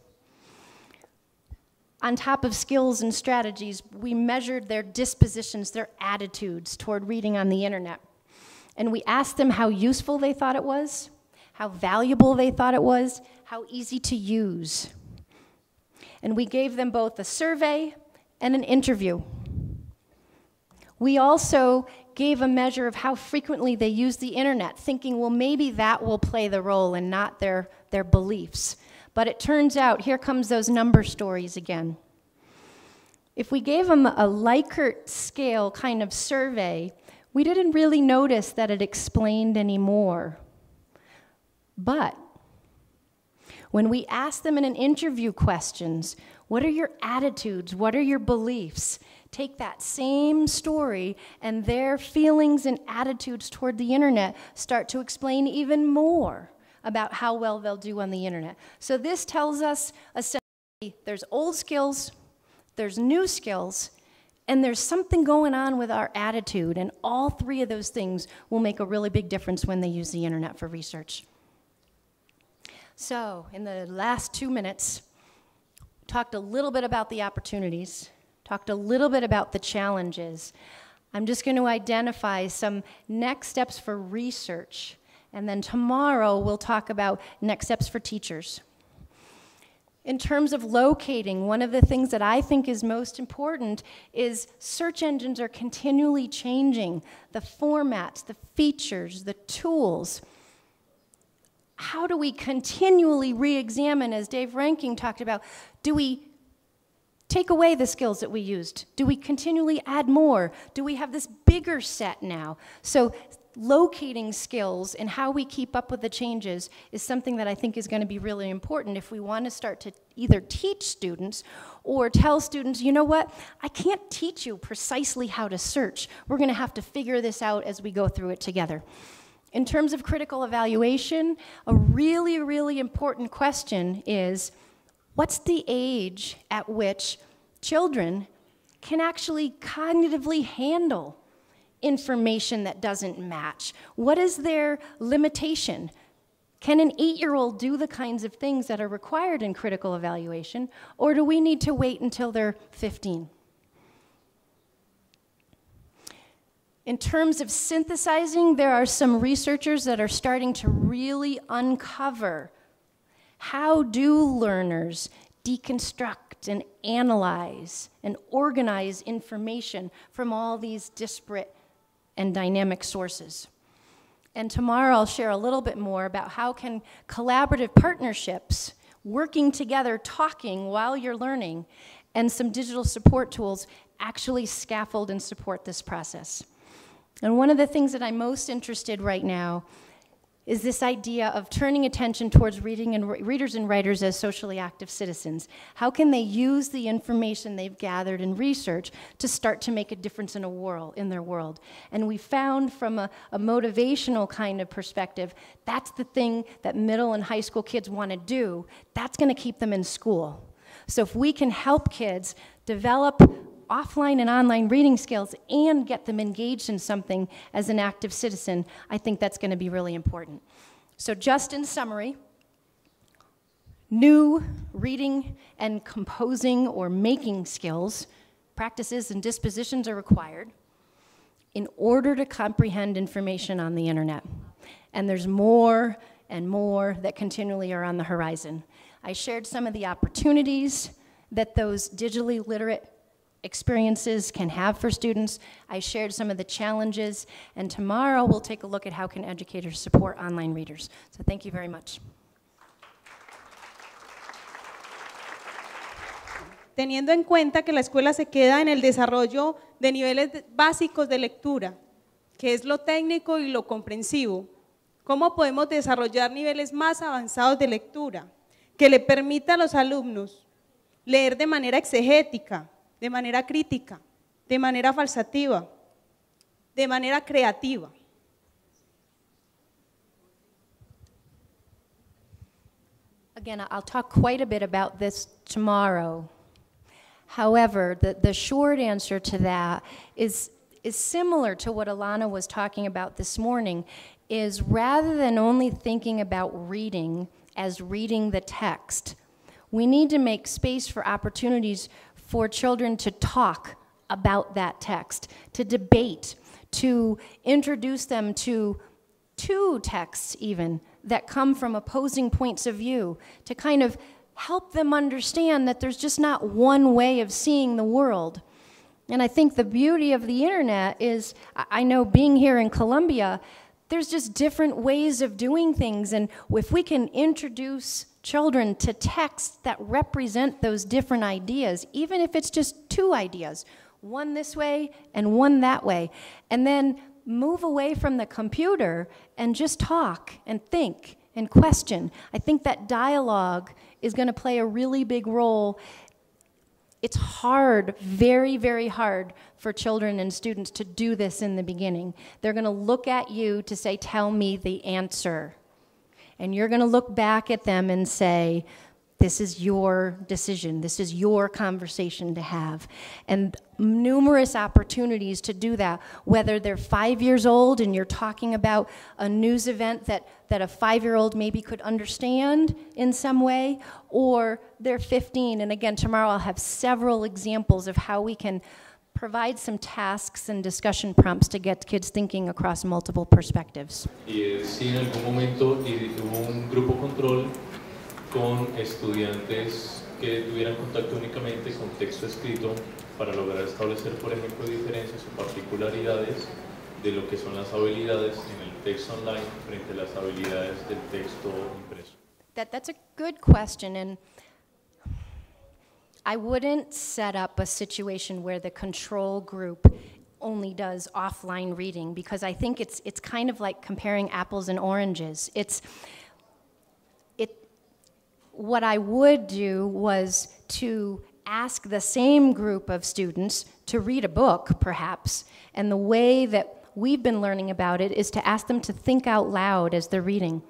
on top of skills and strategies, we measured their dispositions, their attitudes toward reading on the internet. And we asked them how useful they thought it was, how valuable they thought it was, how easy to use. And we gave them both a survey and an interview. We also gave a measure of how frequently they use the internet, thinking, well, maybe that will play the role and not their beliefs. But it turns out, here comes those number stories again. If we gave them a Likert scale kind of survey, we didn't really notice that it explained any more. But when we asked them in an interview questions, what are your attitudes? What are your beliefs? Take that same story and their feelings and attitudes toward the internet start to explain even more about how well they'll do on the internet. So this tells us essentially there's old skills, there's new skills, and there's something going on with our attitude, and all three of those things will make a really big difference when they use the internet for research. So in the last 2 minutes, talked a little bit about the opportunities, talked a little bit about the challenges. I'm just going to identify some next steps for research, and then tomorrow we'll talk about next steps for teachers. In terms of locating, one of the things that I think is most important is search engines are continually changing the formats, the features, the tools. How do we continually re-examine, as Dave Ranking talked about, do we take away the skills that we used? Do we continually add more? Do we have this bigger set now? So locating skills and how we keep up with the changes is something that I think is going to be really important if we want to start to either teach students or tell students, you know what, I can't teach you precisely how to search. We're going to have to figure this out as we go through it together. In terms of critical evaluation, a really, really important question is, what's the age at which children can actually cognitively handle information that doesn't match? What is their limitation? Can an 8-year-old do the kinds of things that are required in critical evaluation, or do we need to wait until they're 15? In terms of synthesizing, there are some researchers that are starting to really uncover how do learners deconstruct and analyze and organize information from all these disparate and dynamic sources. And tomorrow I'll share a little bit more about how can collaborative partnerships, working together, talking while you're learning, and some digital support tools actually scaffold and support this process. And one of the things that I'm most interested right now is this idea of turning attention towards readers and writers as socially active citizens. How can they use the information they've gathered in research to start to make a difference in their world? And we found from a motivational kind of perspective, that's the thing that middle and high school kids want to do. That's going to keep them in school. So if we can help kids develop offline and online reading skills and get them engaged in something as an active citizen, I think that's going to be really important. So just in summary, new reading and composing or making skills, practices and dispositions are required in order to comprehend information on the internet. And there's more and more that continually are on the horizon. I shared some of the opportunities that those digitally literate experiences can have for students. I shared some of the challenges, and tomorrow we'll take a look at how can educators support online readers. So thank you very much. Teniendo en cuenta que la escuela se queda en el desarrollo de niveles básicos de lectura, que es lo técnico y lo comprensivo, ¿cómo podemos desarrollar niveles más avanzados de lectura que le permita a los alumnos leer de manera exegética, de manera crítica, de manera falsativa, de manera creativa? Again, I'll talk quite a bit about this tomorrow. However, the short answer to that is similar to what Alana was talking about this morning, is rather than only thinking about reading as reading the text, We need to make space for opportunities for children to talk about that text, to debate, to introduce them to two texts even that come from opposing points of view, to kind of help them understand that there's just not one way of seeing the world. And I think the beauty of the internet is, I know being here in Colombia, there's just different ways of doing things, and if we can introduce children to texts that represent those different ideas, even if it's just two ideas, one this way and one that way, and then move away from the computer and just talk and think and question. I think that dialogue is going to play a really big role. It's hard, very, very hard for children and students to do this in the beginning. They're going to look at you to say, tell me the answer. And you're going to look back at them and say, this is your decision. This is your conversation to have. And numerous opportunities to do that, whether they're 5 years old and you're talking about a news event that a 5-year-old maybe could understand in some way, or they're 15. And again, tomorrow I'll have several examples of how we can provide some tasks and discussion prompts to get kids thinking across multiple perspectives. Y sí, en algún momento hubo un grupo control con estudiantes que tuvieran contacto únicamente con texto escrito para lograr establecer, por ejemplo, diferencias o particularidades de lo que son las habilidades en el texto online frente a las habilidades del texto impreso. That's a good question, and I wouldn't set up a situation where the control group only does offline reading, because I think it's kind of like comparing apples and oranges. What I would do was to ask the same group of students to read a book, perhaps, and the way that we've been learning about it is to ask them to think out loud as they're reading.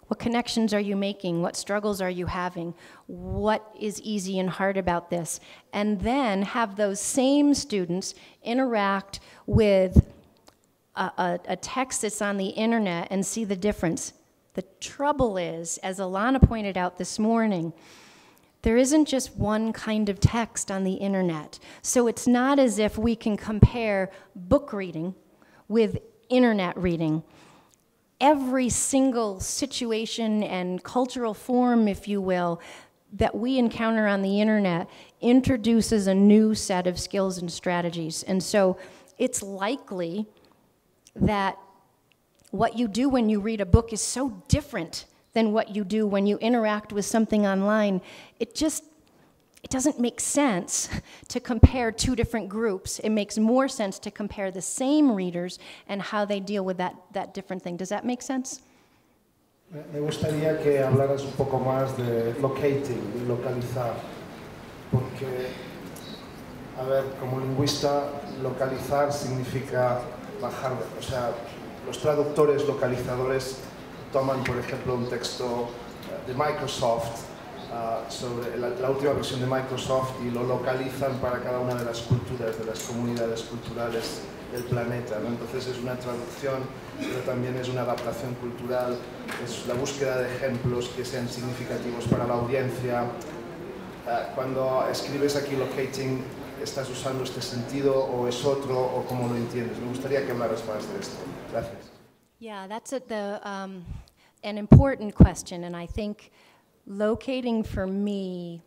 What connections are you making? What struggles are you having? What is easy and hard about this? And then have those same students interact with a text that's on the internet and see the difference. The trouble is, as Alana pointed out this morning, there isn't just one kind of text on the internet. So it's not as if we can compare book reading with internet reading. Every single situation and cultural form, if you will, that we encounter on the internet introduces a new set of skills and strategies. And so it's likely that what you do when you read a book is so different than what you do when you interact with something online. It doesn't make sense to compare two different groups. It makes more sense to compare the same readers and how they deal with that different thing. Does that make sense? Me gustaría que hablaras un poco más de locating, de localizar, porque, a ver, como lingüista, localizar significa bajar, o sea, los traductores localizadores toman, por ejemplo, un texto de Microsoft sobre la última versión de Microsoft y lo localizan para cada una de las culturas, de las comunidades culturales del planeta, ¿no? Entonces es una traducción, pero también es una adaptación cultural, es la búsqueda de ejemplos que sean significativos para la audiencia. Cuando escribes aquí locating, ¿estás usando este sentido o es otro o cómo lo entiendes? Me gustaría que hablaras más de esto. Gracias. Yeah, that's an important question, and I think locating for me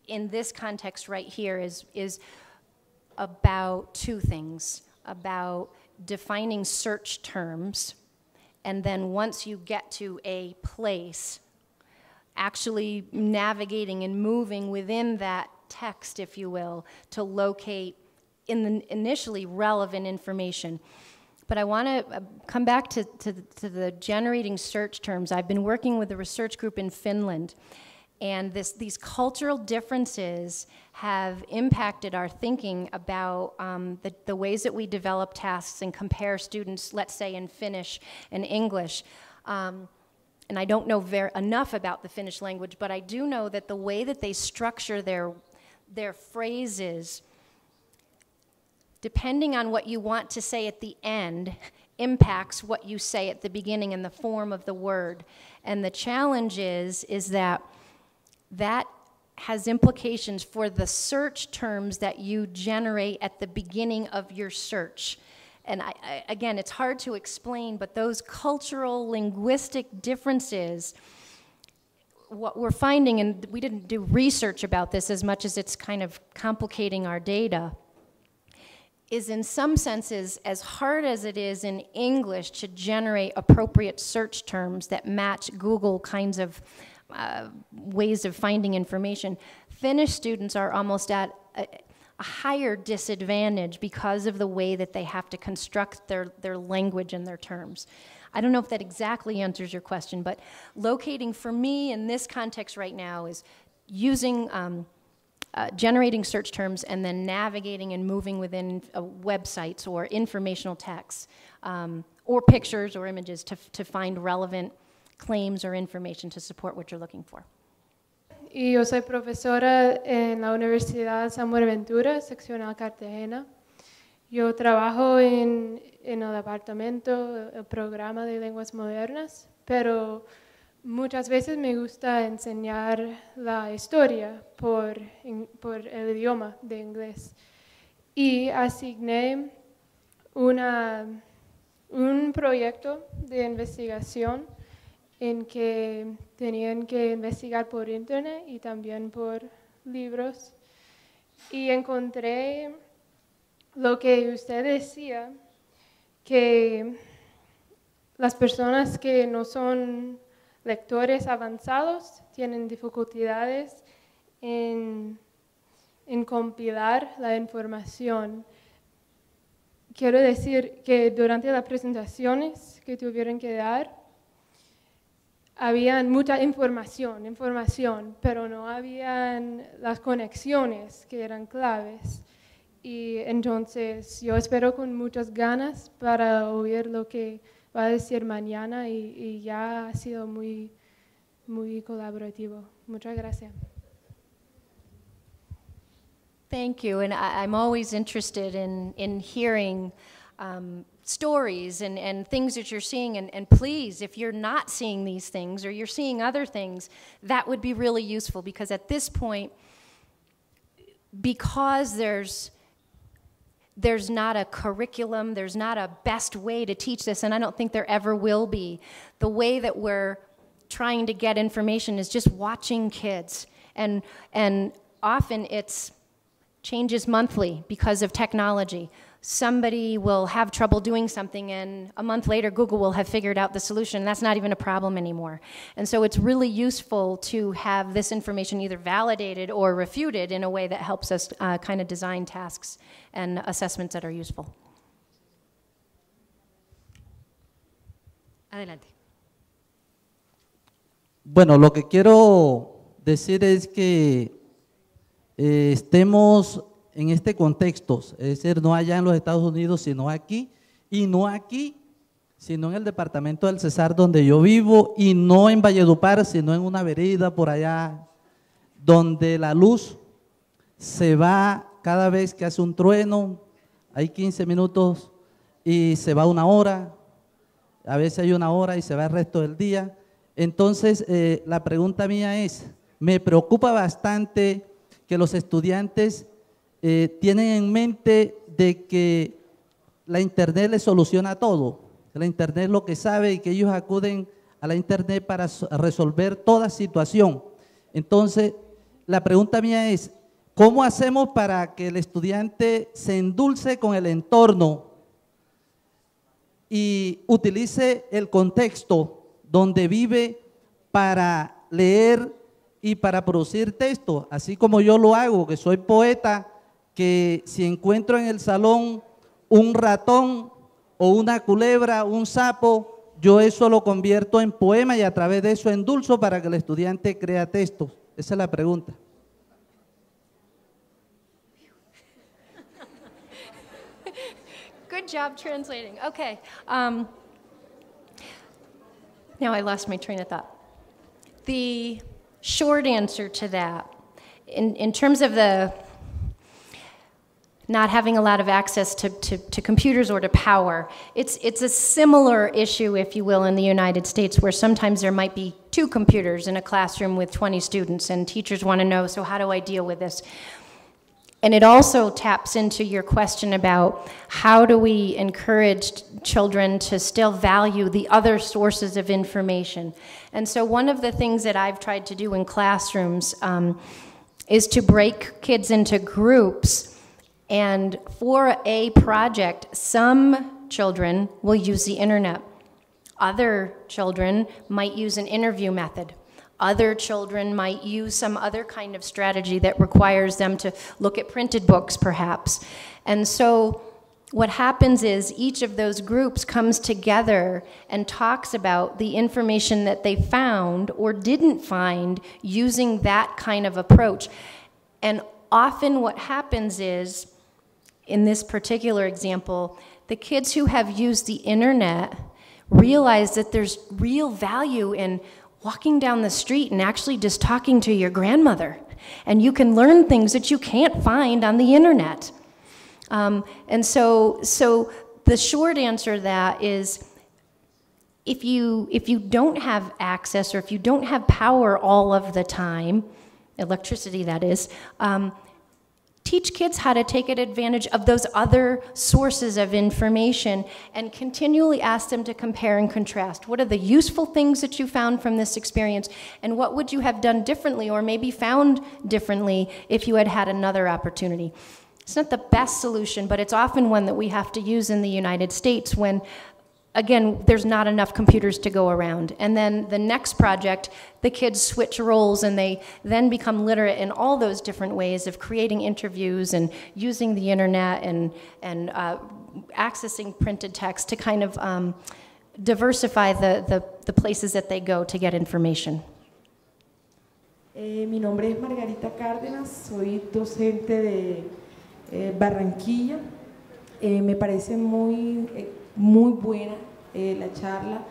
in this context right here is about two things, about defining search terms, and then once you get to a place, actually navigating and moving within that text, if you will, to locate in the initially relevant information. But I want to come back to the generating search terms. I've been working with a research group in Finland, and these cultural differences have impacted our thinking about the ways that we develop tasks and compare students, let's say in Finnish and English. And I don't know enough about the Finnish language, but I do know that the way that they structure their phrases, depending on what you want to say at the end, impacts what you say at the beginning and the form of the word. And the challenge is that that has implications for the search terms that you generate at the beginning of your search. And again, it's hard to explain, but those cultural, linguistic differences, what we're finding, and we didn't do research about this as much as it's kind of complicating our data, is in some senses, as hard as it is in English to generate appropriate search terms that match Google kinds of ways of finding information, Finnish students are almost at a higher disadvantage because of the way that they have to construct their language and their terms. I don't know if that exactly answers your question, but locating for me in this context right now is using generating search terms and then navigating and moving within websites or informational texts or pictures or images to find relevant claims or information to support what you're looking for. Y yo soy profesora en la Universidad San Buenaventura, seccional Cartagena. Yo trabajo en el departamento, el programa de lenguas modernas, pero muchas veces me gusta enseñar la historia por el idioma de inglés. Y asigné un proyecto de investigación en que tenían que investigar por internet y también por libros. Y encontré lo que usted decía, que las personas que no son lectores avanzados tienen dificultades en compilar la información. Quiero decir que durante las presentaciones que tuvieron que dar, había mucha información, pero no habían las conexiones que eran claves. Y entonces yo espero con muchas ganas para oír lo que va a decir mañana y ya ha sido muy, muy colaborativo. Muchas gracias. Thank you, and I'm always interested in hearing stories and things that you're seeing, and please, if you're not seeing these things or you're seeing other things, that would be really useful, because at this point, because there's not a curriculum, there's not a best way to teach this, and I don't think there ever will be. The way that we're trying to get information is just watching kids, and often it's changes monthly because of technology. Somebody will have trouble doing something, and a month later Google will have figured out the solution. That's not even a problem anymore. And so it's really useful to have this information either validated or refuted in a way that helps us kind of design tasks and assessments that are useful. Adelante. Bueno, lo que quiero decir es que estemos en este contexto, es decir, no allá en los Estados Unidos, sino aquí, y no aquí, sino en el departamento del Cesar donde yo vivo, y no en Valledupar, sino en una vereda por allá, donde la luz se va cada vez que hace un trueno, hay 15 minutos y se va una hora, a veces hay una hora y se va el resto del día. Entonces, la pregunta mía es, me preocupa bastante que los estudiantes tienen en mente de que la internet les soluciona todo, la internet es lo que sabe y que ellos acuden a la internet para resolver toda situación. Entonces, la pregunta mía es, ¿cómo hacemos para que el estudiante se endulce con el entorno y utilice el contexto donde vive para leer y para producir texto, así como yo lo hago, que soy poeta, que si encuentro en el salón un ratón o una culebra, un sapo, yo eso lo convierto en poema y a través de eso endulzo para que el estudiante crea textos? Esa es la pregunta. Good job translating. Okay. Now I lost my train of thought. The short answer to that, in terms of the not having a lot of access to computers or to power. It's a similar issue, if you will, in the United States, where sometimes there might be 2 computers in a classroom with 20 students, and teachers want to know, so how do I deal with this? And it also taps into your question about how do we encourage children to still value the other sources of information. And so one of the things that I've tried to do in classrooms is to break kids into groups. And for a project, some children will use the internet. Other children might use an interview method. Other children might use some other kind of strategy that requires them to look at printed books, perhaps. And so what happens is each of those groups comes together and talks about the information that they found or didn't find using that kind of approach. And often what happens is, in this particular example, the kids who have used the internet realize that there's real value in walking down the street and actually just talking to your grandmother. And you can learn things that you can't find on the internet. And so the short answer to that is, if you don't have access, or if you don't have power all of the time, electricity that is, teach kids how to take advantage of those other sources of information and continually ask them to compare and contrast. What are the useful things that you found from this experience, and what would you have done differently or maybe found differently if you had had another opportunity? It's not the best solution, but it's often one that we have to use in the United States when, again, there's not enough computers to go around. And then the next project, the kids switch roles and they then become literate in all those different ways of creating interviews and using the internet and accessing printed text to kind of diversify the places that they go to get information. Mi nombre es Margarita Cárdenas, soy docente de Barranquilla. Me parece muy buena la charla,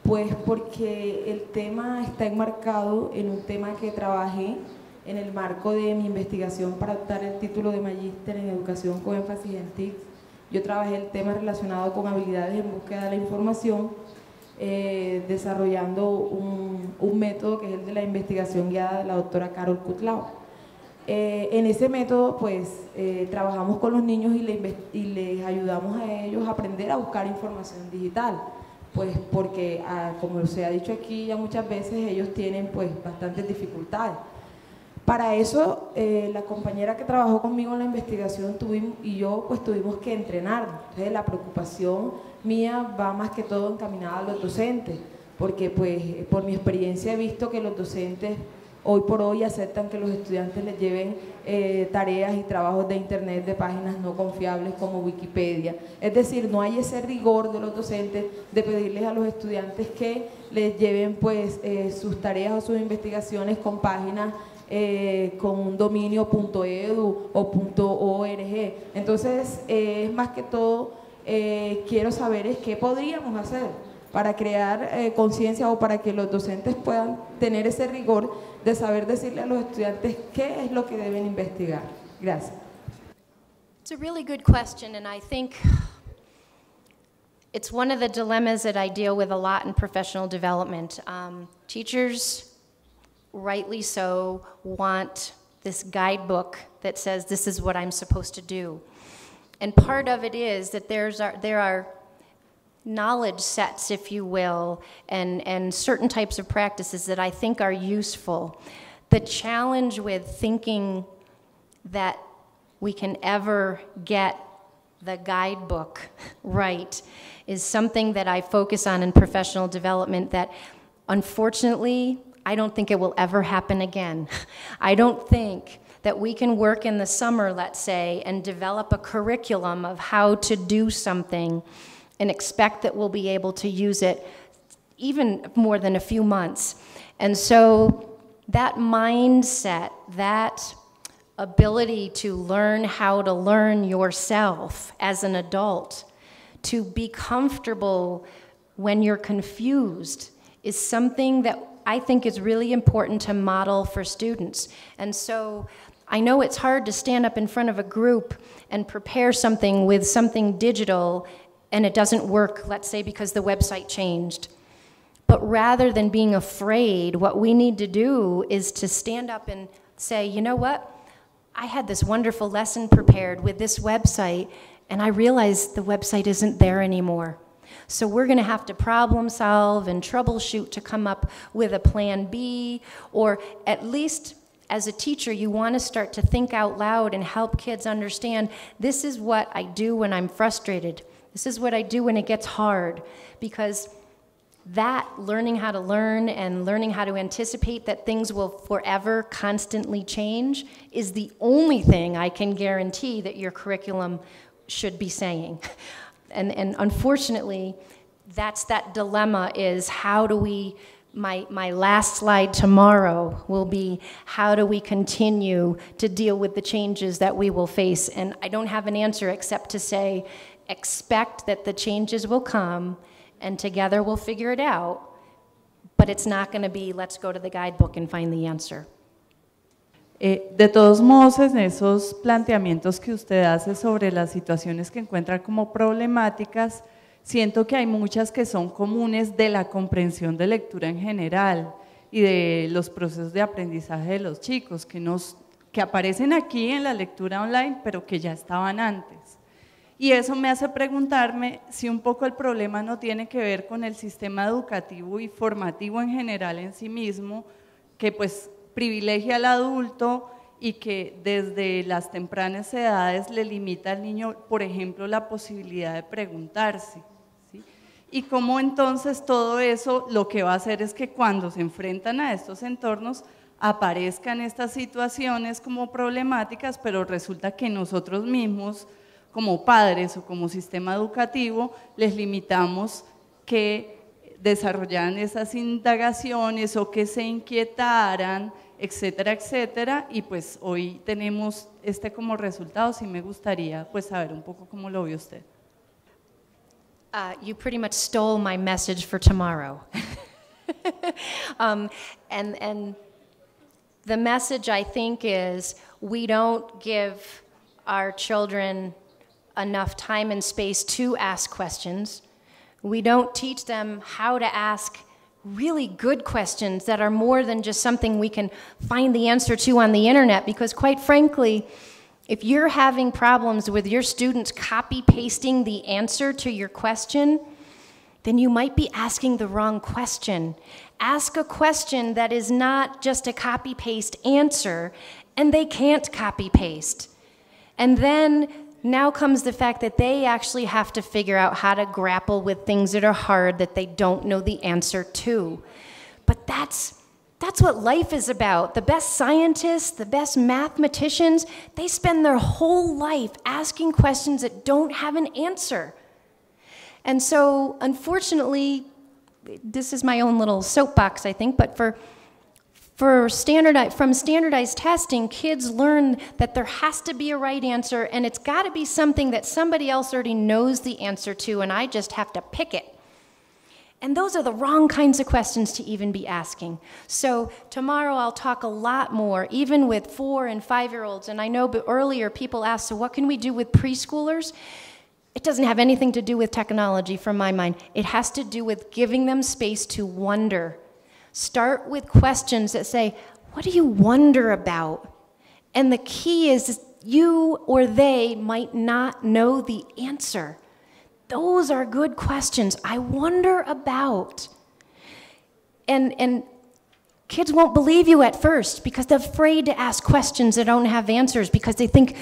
pues porque el tema está enmarcado en un tema que trabajé en el marco de mi investigación para optar el título de magíster en educación con énfasis en TIC. Yo trabajé el tema relacionado con habilidades en búsqueda de la información, desarrollando un método que es el de la investigación guiada de la doctora Carol Cutlao. En ese método, pues, trabajamos con los niños y les ayudamos a ellos a aprender a buscar información digital, pues porque, como se ha dicho aquí ya muchas veces, ellos tienen pues bastantes dificultades. Para eso, la compañera que trabajó conmigo en la investigación y yo pues tuvimos que entrenarnos. Entonces, la preocupación mía va más que todo encaminada a los docentes, porque pues por mi experiencia he visto que los docentes hoy por hoy aceptan que los estudiantes les lleven tareas y trabajos de internet de páginas no confiables como Wikipedia. Es decir, no hay ese rigor de los docentes de pedirles a los estudiantes que les lleven pues sus tareas o sus investigaciones con páginas con un dominio .edu o .org. Entonces, es más que todo, quiero saber es qué podríamos hacer para crear conciencia o para que los docentes puedan tener ese rigor de saber decirle a los estudiantes qué es lo que deben investigar. Gracias. It's a really good question, and I think it's one of the dilemmas that I deal with a lot in professional development. Teachers, rightly so, want this guidebook that says this is what I'm supposed to do. And part of it is that there are knowledge sets, if you will, and certain types of practices that I think are useful. The challenge with thinking that we can ever get the guidebook right is something that I focus on in professional development that, unfortunately, I don't think it will ever happen again. I don't think that we can work in the summer, let's say, and develop a curriculum of how to do something and expect that we'll be able to use it even more than a few months. And so that mindset, that ability to learn how to learn yourself as an adult, to be comfortable when you're confused, is something that I think is really important to model for students. And so I know it's hard to stand up in front of a group and prepare something with something digital and it doesn't work, let's say because the website changed. But rather than being afraid, what we need to do is to stand up and say, you know what? I had this wonderful lesson prepared with this website, and I realized the website isn't there anymore. So we're going to have to problem solve and troubleshoot to come up with a plan B, or at least as a teacher, you want to start to think out loud and help kids understand, this is what I do when I'm frustrated. This is what I do when it gets hard, because that learning how to learn and learning how to anticipate that things will forever constantly change is the only thing I can guarantee that your curriculum should be saying. And unfortunately, that's that dilemma is how do we, my last slide tomorrow will be how do we continue to deal with the changes that we will face? And I don't have an answer except to say, expect that the changes will come and together we'll figure it out, but it's not going to be, let's go to the guidebook and find the answer. De todos modos, en esos planteamientos que usted hace sobre las situaciones que encuentra como problemáticas, siento que hay muchas que son comunes de la comprensión de lectura en general y de los procesos de aprendizaje de los chicos, que aparecen aquí en la lectura online, pero que ya estaban antes. Y eso me hace preguntarme si un poco el problema no tiene que ver con el sistema educativo y formativo en general en sí mismo, que pues privilegia al adulto y que desde las tempranas edades le limita al niño, por ejemplo, la posibilidad de preguntarse, ¿sí? Y cómo entonces todo eso lo que va a hacer es que cuando se enfrentan a estos entornos aparezcan estas situaciones como problemáticas, pero resulta que nosotros mismos como padres o como sistema educativo les limitamos que desarrollaran esas indagaciones o que se inquietaran, etcétera, etcétera, y pues hoy tenemos como resultado. Sí me gustaría pues saber un poco cómo lo ve usted. You pretty much stole my message for tomorrow. And the message I think is we don't give our children enough time and space to ask questions. We don't teach them how to ask really good questions that are more than just something we can find the answer to on the internet, because quite frankly, if you're having problems with your students copy-pasting the answer to your question, then you might be asking the wrong question. Ask a question that is not just a copy-paste answer, and they can't copy-paste. And then now comes the fact that they actually have to figure out how to grapple with things that are hard that they don't know the answer to. But that's what life is about. The best scientists, the best mathematicians, they spend their whole life asking questions that don't have an answer. And so, unfortunately, this is my own little soapbox, I think, but from standardized testing, kids learn that there has to be a right answer, and it's got to be something that somebody else already knows the answer to, and I just have to pick it. And those are the wrong kinds of questions to even be asking. So tomorrow I'll talk a lot more, even with 4- and 5-year-olds, and I know earlier people asked, so what can we do with preschoolers? It doesn't have anything to do with technology from my mind. It has to do with giving them space to wonder. Start with questions that say, what do you wonder about? And the key is you or they might not know the answer. Those are good questions. I wonder about. And kids won't believe you at first because they're afraid to ask questions that don't have answers because they think,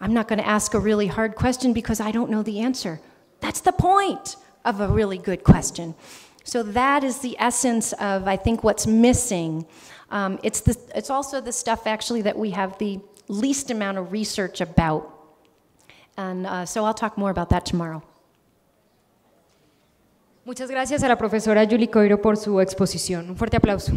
I'm not going to ask a really hard question because I don't know the answer. That's the point of a really good question. So that is the essence of, I think, what's missing. It's also the stuff, actually, that we have the least amount of research about. And so I'll talk more about that tomorrow. Muchas gracias a la profesora Julie Coiro por su exposición. Un fuerte aplauso.